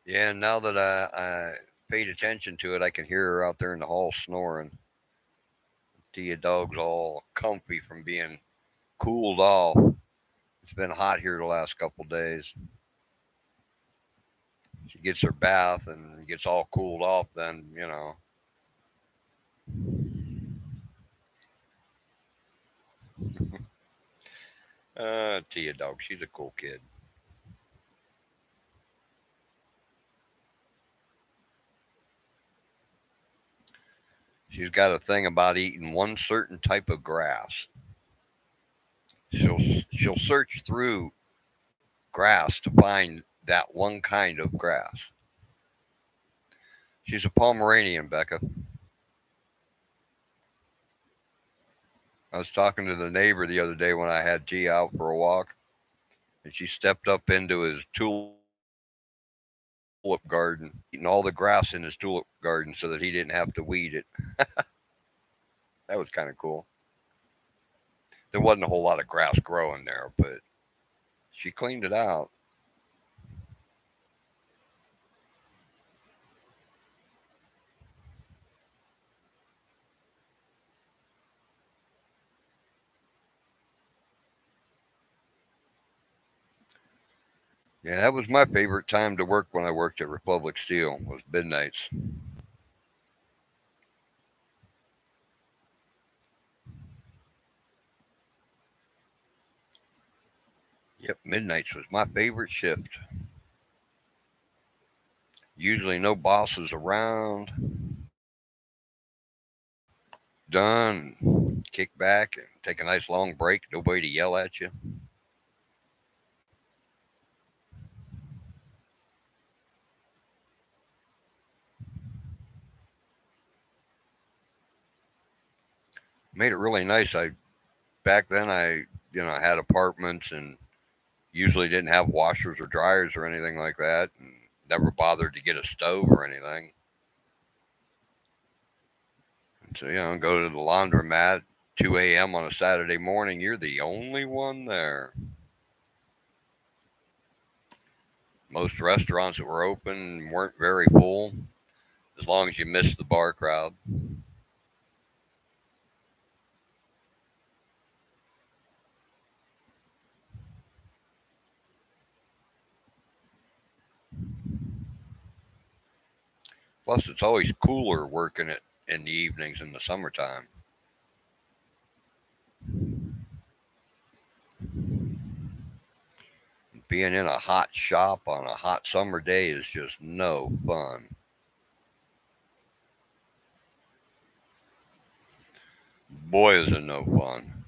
Yeah, and now that I paid attention to it, I can hear her out there in the hall snoring. Tia dog's all comfy from being cooled off. It's been hot here the last couple days. She gets her bath and gets all cooled off. Then Tia dog, she's a cool kid. She's got a thing about eating one certain type of grass. She'll she'll search through grass to find that one kind of grass. She's a Pomeranian, Becca. I was talking to the neighbor the other day when I had G out for a walk, and she stepped up into his tulip garden, eating all the grass in his tulip garden so that he didn't have to weed it. That was kind of cool. There wasn't a whole lot of grass growing there, but she cleaned it out. Yeah, that was my favorite time to work when I worked at Republic Steel was midnights. Yep, midnights was my favorite shift. Usually no bosses around. Done. Kick back and take a nice long break. Nobody to yell at you. Made it really nice. I back then I had apartments and usually didn't have washers or dryers or anything like that, and never bothered to get a stove or anything. So go to the laundromat 2 a.m. on a Saturday morning. You're the only one there. Most restaurants that were open weren't very full, as long as you missed the bar crowd. Plus, it's always cooler working it in the evenings in the summertime. Being in a hot shop on a hot summer day is just no fun. Boy, is it no fun.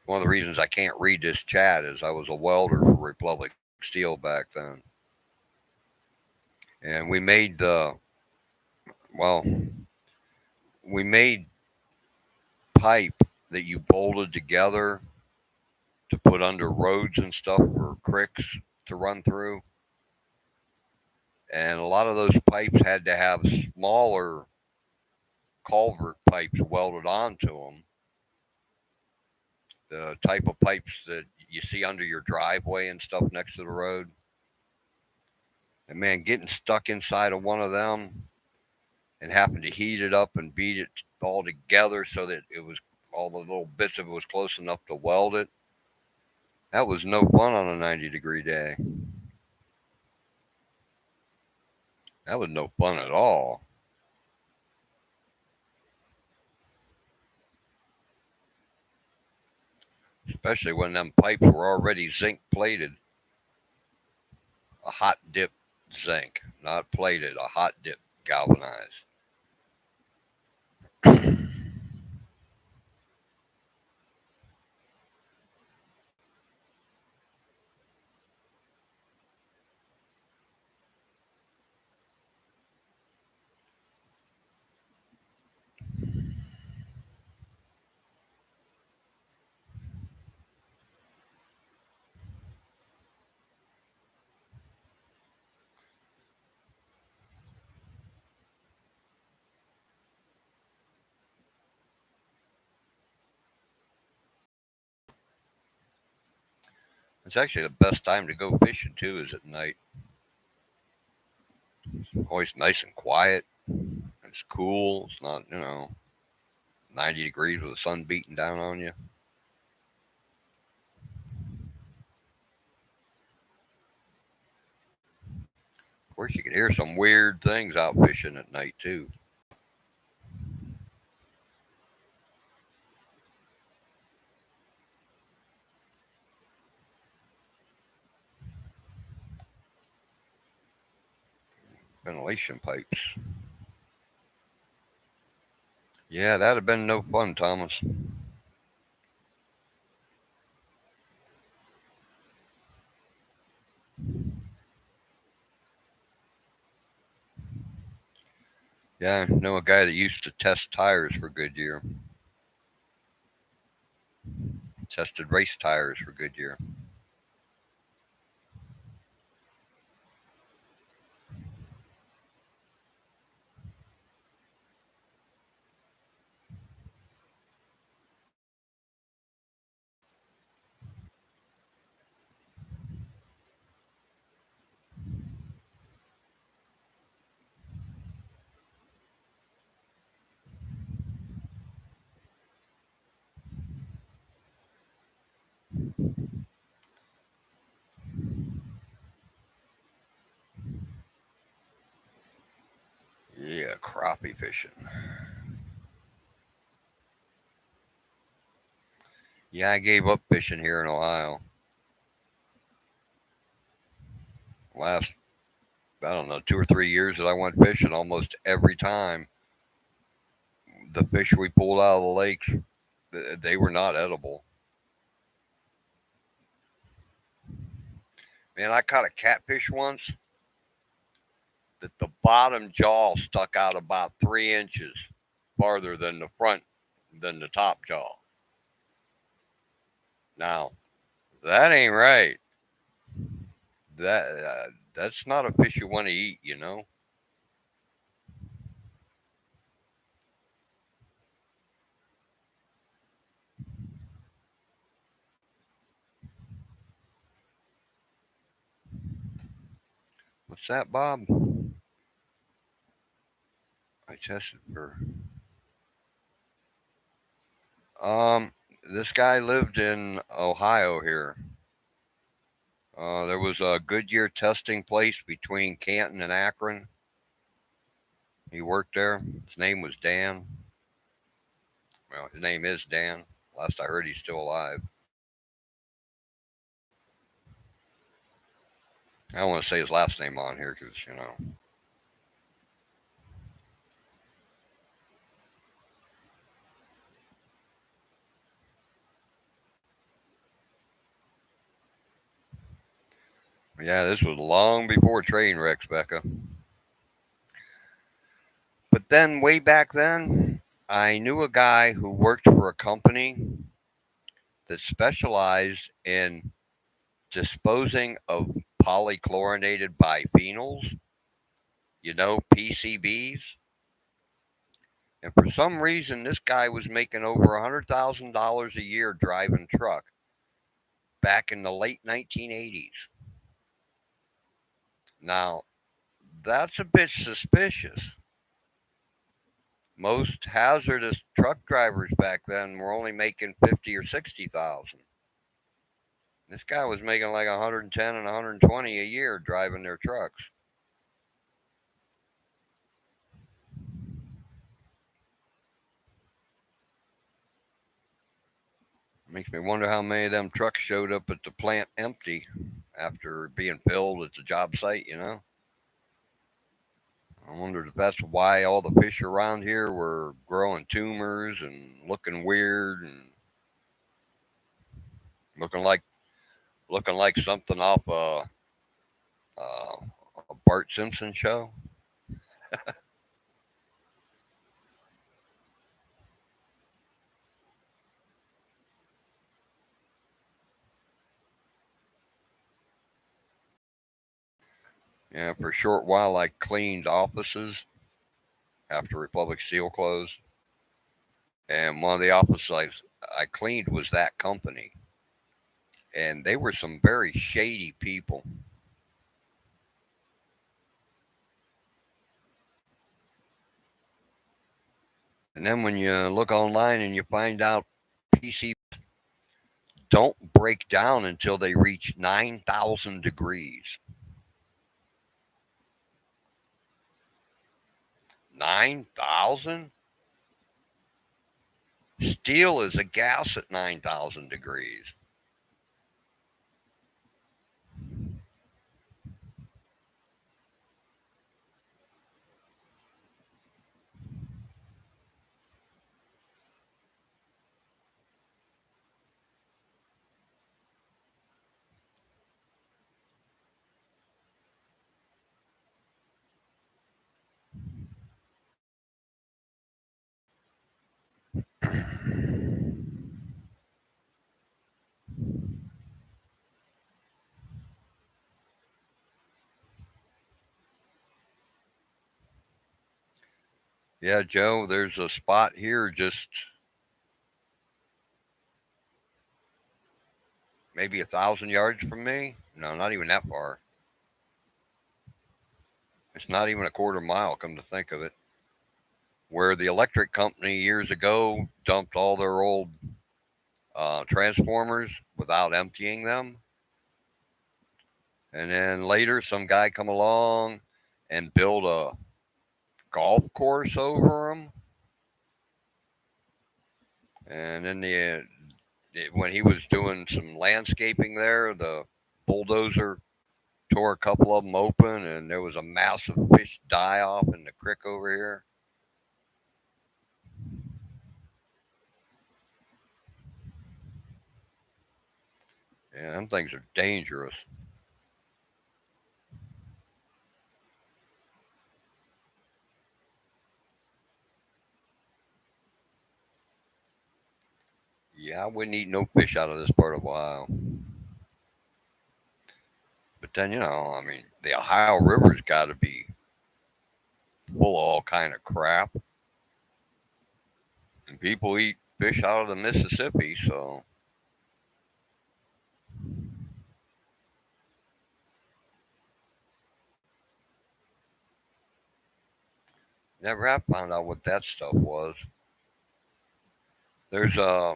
One of the reasons I can't read this chat is I was a welder for Republic Steel back then. And well, we made pipe that you bolted together to put under roads and stuff for creeks to run through. And a lot of those pipes had to have smaller culvert pipes welded onto them, the type of pipes that you see under your driveway and stuff next to the road. And man, getting stuck inside of one of them and having to heat it up and beat it all together so that it was all the little bits of it was close enough to weld it. That was no fun on a 90-degree day. That was no fun at all. Especially when them pipes were already zinc plated, a hot dip zinc, not plated, a hot dip galvanized. It's actually the best time to go fishing too, is at night. Always nice and quiet. It's cool. It's not, 90 degrees with the sun beating down on you. Of course, you can hear some weird things out fishing at night too. Ventilation pipes. Yeah, that'd have been no fun, Thomas. Yeah, I know a guy that used to test tires for Goodyear. Tested race tires for Goodyear. Yeah, crappie fishing. Yeah, I gave up fishing here in Ohio. Last, I don't know, 2 or 3 years that I went fishing, almost every time the fish we pulled out of the lakes, they were not edible. Man, I caught a catfish once that the bottom jaw stuck out about 3 inches farther than the top jaw. Now, that ain't right. That's not a fish you want to eat, you know. What's that, Bob? I tested for. Um, this guy lived in Ohio here. There was a Goodyear testing place between Canton and Akron. He worked there. His name was Dan. Well, his name is Dan. Last I heard, he's still alive. I don't want to say his last name on here because, Yeah, this was long before train wrecks, Becca. But then, way back then, I knew a guy who worked for a company that specialized in disposing of polychlorinated biphenyls, PCBs. And for some reason, this guy was making over $100,000 a year driving truck back in the late 1980s. Now, that's a bit suspicious. Most hazardous truck drivers back then were only making 50 or 60,000. This guy was making like 110 and 120 a year driving their trucks. Makes me wonder how many of them trucks showed up at the plant empty after being filled at the job site. I wondered if that's why all the fish around here were growing tumors and looking weird and looking like looking like something off a Bart Simpson show. Yeah, for a short while I cleaned offices after Republic Steel closed, and one of the offices I cleaned was that company. and they were some very shady people. And then when you look online and you find out PC don't break down until they reach 9,000 degrees. 9,000? Steel is a gas at 9,000 degrees. Yeah, Joe, there's a spot here just maybe 1,000 yards from me. No, not even that far. It's not even a quarter mile, come to think of it. Where the electric company years ago dumped all their old transformers without emptying them. And then later, some guy come along and build a golf course over them. And then when he was doing some landscaping there, the bulldozer tore a couple of them open, and there was a massive fish die off in the creek over here. Yeah, them things are dangerous. Yeah, I wouldn't eat no fish out of this part of Ohio. But then, I mean, the Ohio River's got to be full of all kind of crap, and people eat fish out of the Mississippi. So never have found out what that stuff was. There's a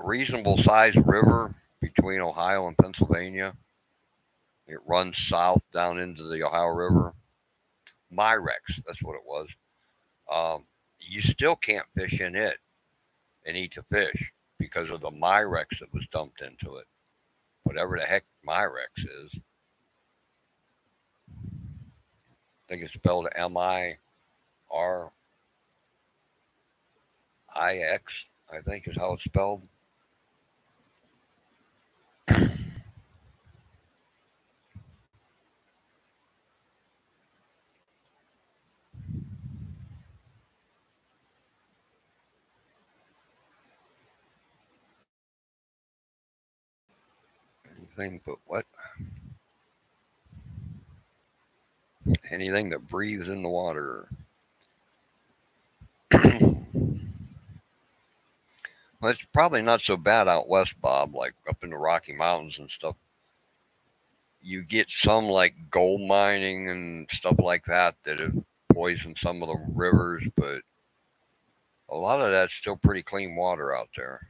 reasonable sized river between Ohio and Pennsylvania. It runs south down into the Ohio River. Myrex, that's what it was. You still can't fish in it and eat the fish because of the Myrex that was dumped into it. Whatever the heck Myrex is. I think it's spelled Myrix, I think is how it's spelled. Anything but what? Anything that breathes in the water. Well, it's probably not so bad out west, Bob, like up in the Rocky Mountains and stuff. You get some like gold mining and stuff like that have poisoned some of the rivers, but a lot of that's still pretty clean water out there.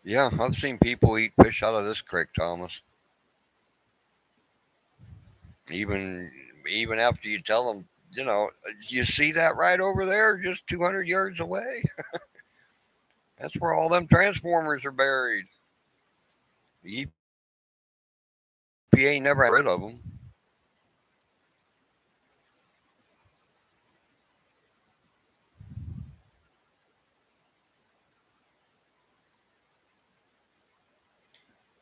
Yeah, I've seen people eat fish out of this creek, Thomas. Even even after you tell them, you see that right over there, just 200 yards away. That's where all them transformers are buried. The EPA never got rid of them.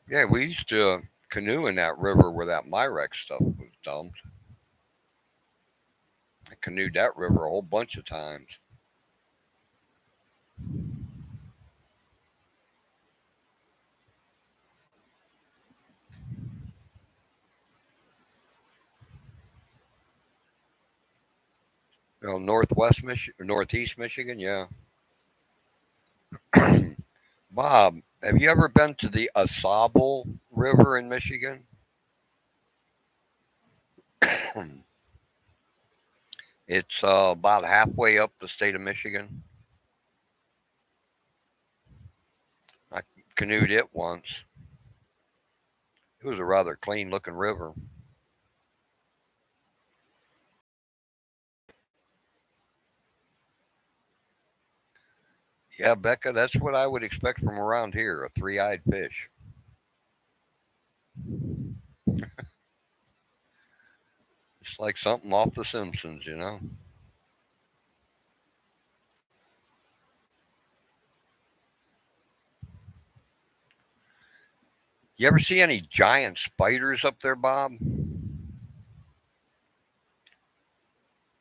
Yeah, we used to canoe in that river where that Myrex stuff was dumped. I canoed that river a whole bunch of times. Northwest Michigan, Northeast Michigan, yeah. Bob, have you ever been to the Asable River in Michigan? It's about halfway up the state of Michigan. I canoed it once. It was a rather clean looking river. Yeah, Becca, that's what I would expect from around here, a three eyed fish. It's like something off The Simpsons, you know? You ever see any giant spiders up there, Bob?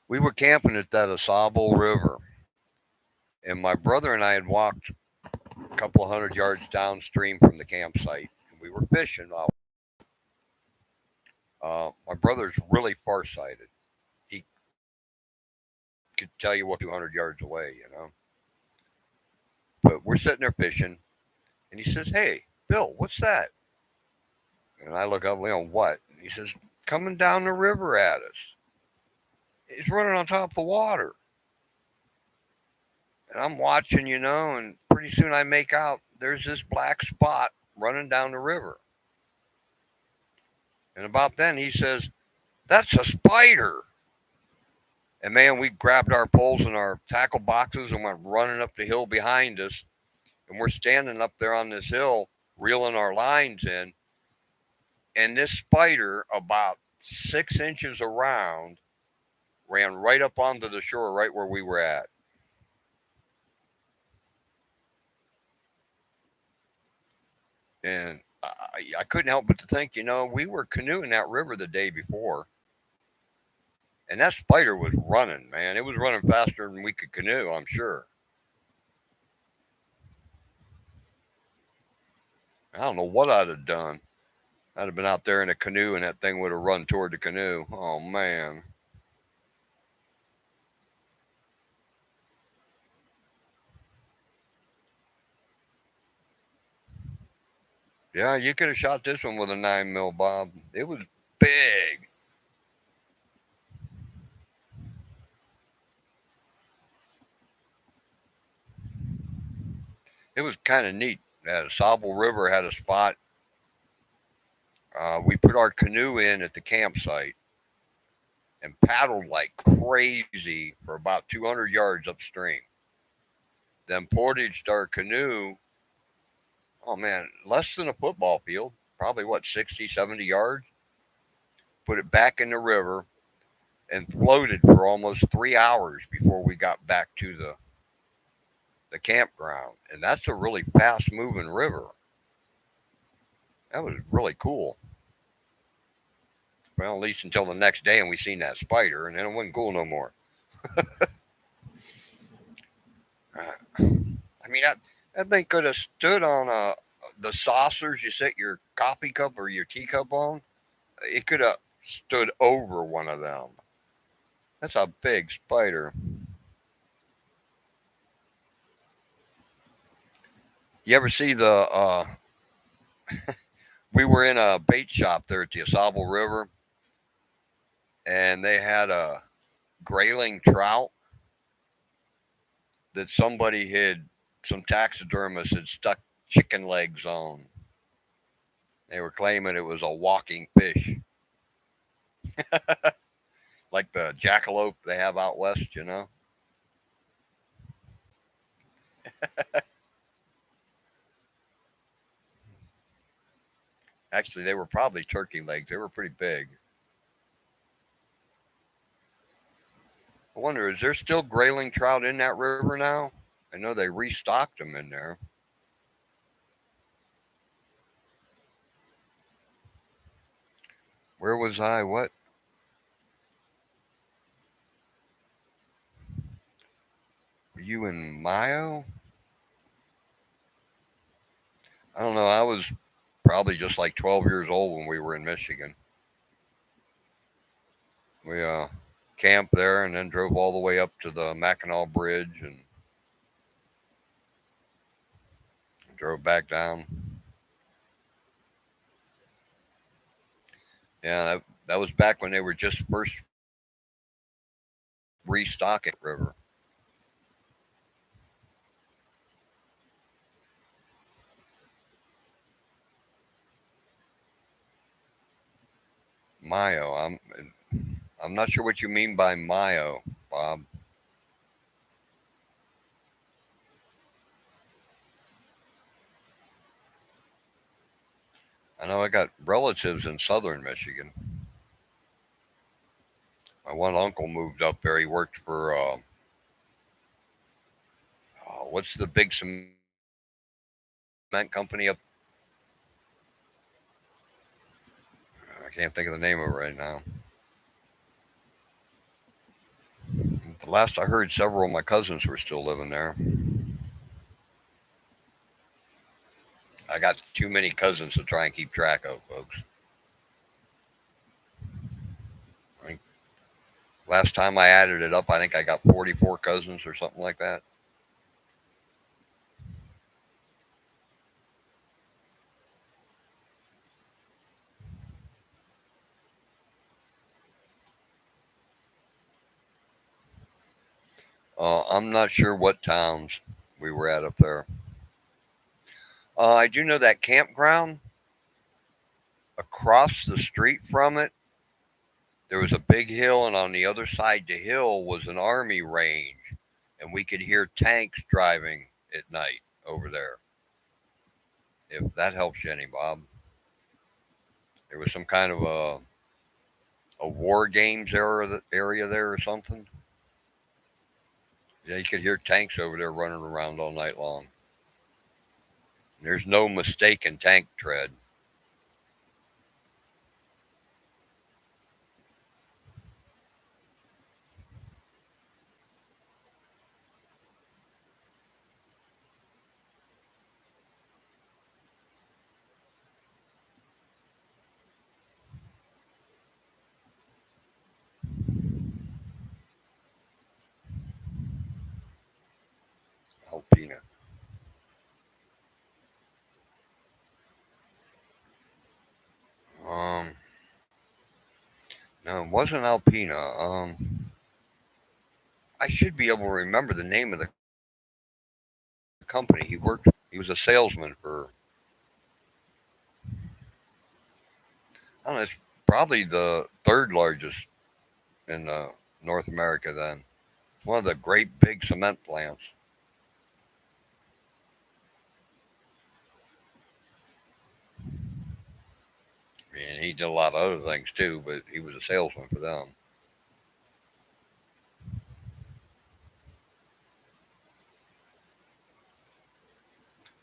We were camping at that Asable River, and my brother and I had walked a couple of hundred yards downstream from the campsite. And we were fishing. My brother's really farsighted. He could tell you what 200 yards away, you know. But we're sitting there fishing, and he says, "Hey, Bill, what's that?" And I look up, what? And he says, "Coming down the river at us. It's running on top of the water." And I'm watching, and pretty soon I make out there's this black spot running down the river. And about then he says, "That's a spider." And man, we grabbed our poles and our tackle boxes and went running up the hill behind us. And we're standing up there on this hill, reeling our lines in. And this spider, about 6 inches around, ran right up onto the shore, right where we were at. And I couldn't help but to think, we were canoeing that river the day before. And that spider was running, man. It was running faster than we could canoe, I'm sure. I don't know what I'd have done. I'd have been out there in a canoe and that thing would have run toward the canoe. Oh, man. Yeah, you could have shot this one with a 9 mil, Bob. It was big. It was kind of neat. Sauble River had a spot. We put our canoe in at the campsite and paddled like crazy for about 200 yards upstream. Then portaged our canoe, oh man, less than a football field, probably what, 60, 70 yards. Put it back in the river and floated for almost 3 hours before we got back to the campground. And that's a really fast moving river. That was really cool. Well, at least until the next day and we seen that spider, and then it wasn't cool no more. I mean, that thing could have stood on the saucers you set your coffee cup or your teacup on. It could have stood over one of them. That's a big spider. You ever see the? We were in a bait shop there at the Asable River, and they had a grayling trout that somebody had, some taxidermist had stuck chicken legs on. They were claiming it was a walking fish, like the jackalope they have out west. Actually, they were probably turkey legs. They were pretty big. I wonder, is there still grayling trout in that river now? I know they restocked them in there. Where was I? What? Were you in Mayo? I don't know. I was probably just like 12 years old when we were in Michigan. We camped there, and then drove all the way up to the Mackinac Bridge and drove back down. Yeah, that was back when they were just first restocking River. Mayo. I'm not sure what you mean by Mayo, Bob. I know I got relatives in southern Michigan. My one uncle moved up there. He worked for what's the big cement company up? I can't think of the name of it right now. The last I heard, several of my cousins were still living there. I got too many cousins to try and keep track of, folks. I think last time I added it up, I think I got 44 cousins or something like that. I'm not sure what towns we were at up there. I do know that campground across the street from it, there was a big hill, and on the other side the hill was an army range, and we could hear tanks driving at night over there. If that helps you any, Bob. There was some kind of a war games area there or something. Yeah, you could hear tanks over there running around all night long. There's no mistaken tank tread. Alpena. Um, no, it wasn't Alpena. I should be able to remember the name of the company he worked for. He was a salesman for, I don't know, it's probably the third largest in North America then. It's one of the great big cement plants. I mean, he did a lot of other things too, but he was a salesman for them.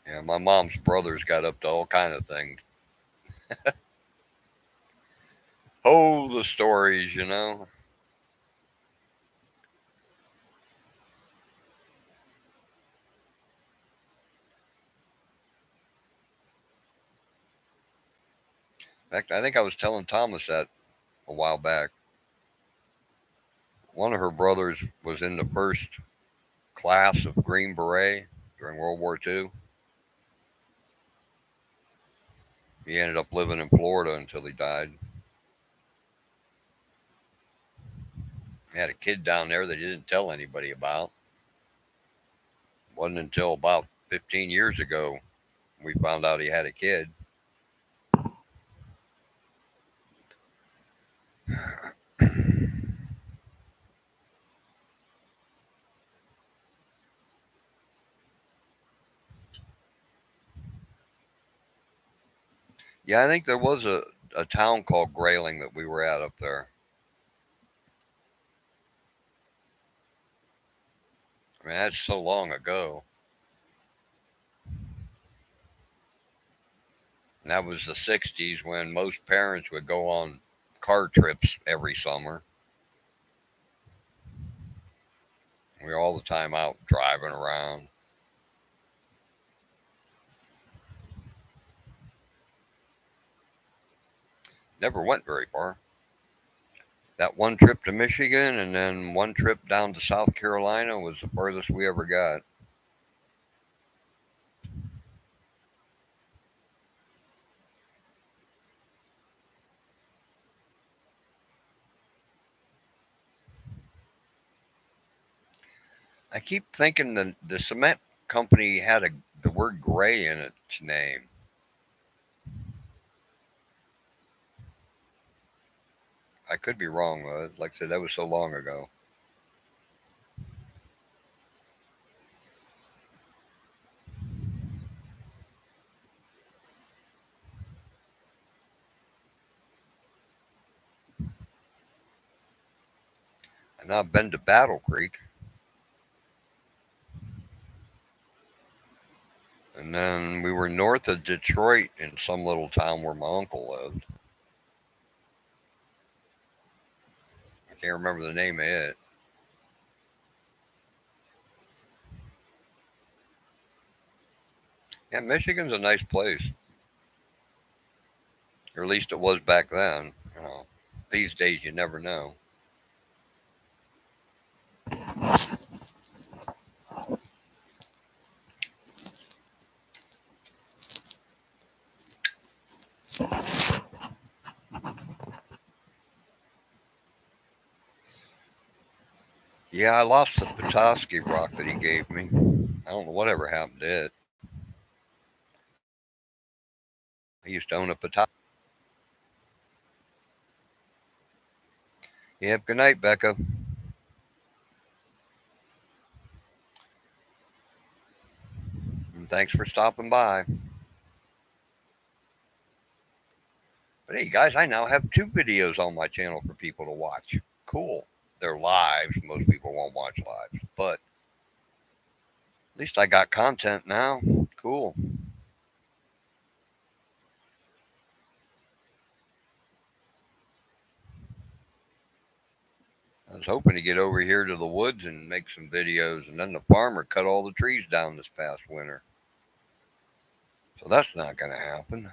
Yeah, my mom's brothers got up to all kind of things. Oh, the stories, you know. In fact, I think I was telling Thomas that a while back. One of her brothers was in the first class of Green Beret during World War II. He ended up living in Florida until he died. He had a kid down there that he didn't tell anybody about. It wasn't until about 15 years ago we found out he had a kid. Yeah, I think there was a town called Grayling that we were at up there. I mean, that's so long ago. And that was the 60s when most parents would go on car trips every summer. We were all the time out driving around. Never went very far. That one trip to Michigan and then one trip down to South Carolina was the furthest we ever got. I keep thinking the cement company had the word gray in its name. I could be wrong though. Like I said, that was so long ago. And I've been to Battle Creek, and then we were north of Detroit in some little town where my uncle lived. I can't remember the name of it. Yeah, Michigan's a nice place, or at least it was back then. You know, these days you never know. Yeah, I lost the Petoskey rock that he gave me. I don't know whatever happened to it. I used to own a Petoskey. Yep. Good night, Becca. And thanks for stopping by. But hey, guys, I now have two videos on my channel for people to watch. Cool. They're lives. Most people won't watch lives, but at least I got content now. Cool. I was hoping to get over here to the woods and make some videos, and then the farmer cut all the trees down this past winter. So that's not going to happen.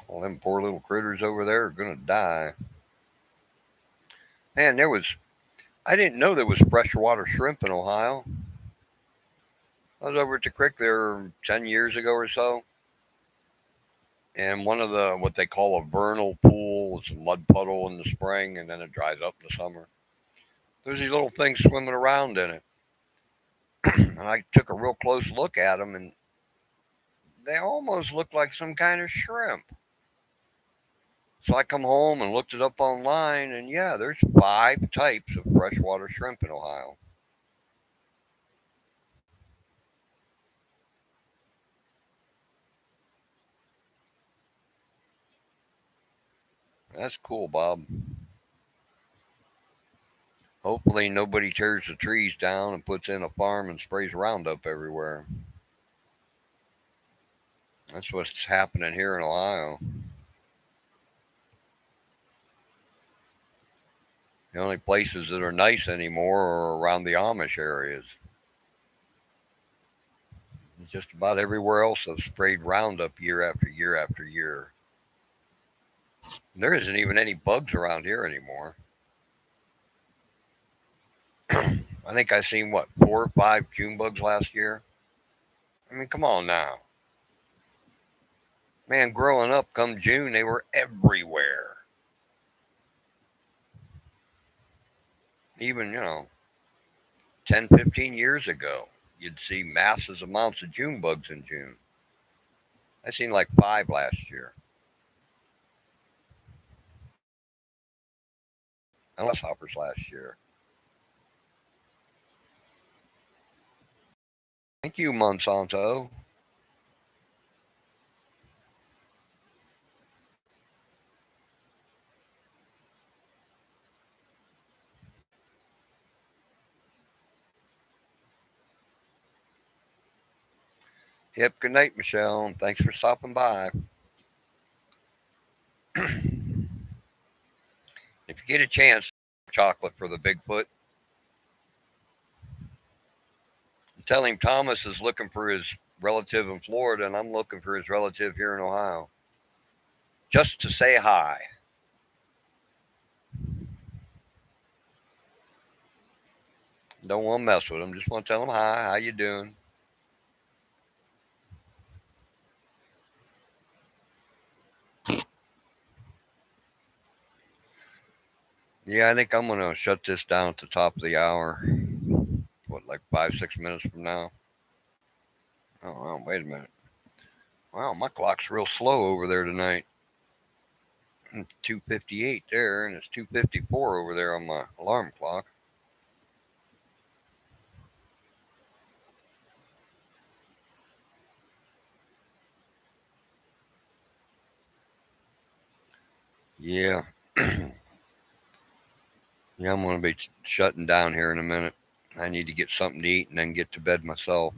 All them poor little critters over there are going to die. Man, I didn't know there was freshwater shrimp in Ohio. I was over at the creek there 10 years ago or so, and one of what they call a vernal pool is a mud puddle in the spring, and then it dries up in the summer. There's these little things swimming around in it. And I took a real close look at them, and they almost look like some kind of shrimp. So I come home and looked it up online, and yeah, there's 5 types of freshwater shrimp in Ohio. That's cool, Bob. Hopefully nobody tears the trees down and puts in a farm and sprays Roundup everywhere. That's what's happening here in Ohio. The only places that are nice anymore are around the Amish areas. Just about everywhere else have sprayed Roundup year after year after year. There isn't even any bugs around here anymore. I think I seen what 4 or 5 June bugs last year. I mean, come on now, man. Growing up, come June, they were everywhere. Even 10, 15 years ago, you'd see massive amounts of June bugs in June. I seen like 5 last year. And less hoppers last year. Thank you, Monsanto. Yep. Good night, Michelle. And thanks for stopping by. If you get a chance, chocolate for the Bigfoot. Tell him Thomas is looking for his relative in Florida, and I'm looking for his relative here in Ohio just to say hi. Don't want to mess with him. Just want to tell him hi. How you doing? Yeah, I think I'm gonna shut this down at the top of the hour. What, like 5, 6 minutes from now? Oh, well, wait a minute. Wow, my clock's real slow over there tonight. 2:58 there, and it's 2:54 over there on my alarm clock. Yeah, yeah, I'm gonna be shutting down here in a minute. I need to get something to eat and then get to bed myself.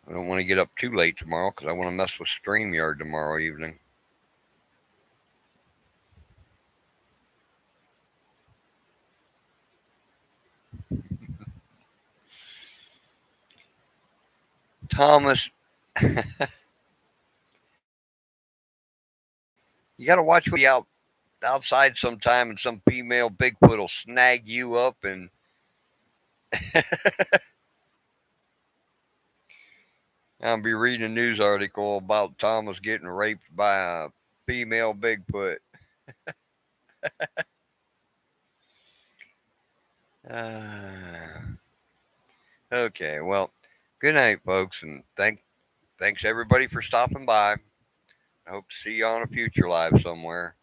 I don't want to get up too late tomorrow because I want to mess with StreamYard tomorrow evening. Thomas, you got to watch when you out outside sometime and some female Bigfoot will snag you up and I'll be reading a news article about Thomas getting raped by a female Bigfoot. Uh, okay, well, good night, folks, and thanks everybody for stopping by. I hope to see you on a future live somewhere.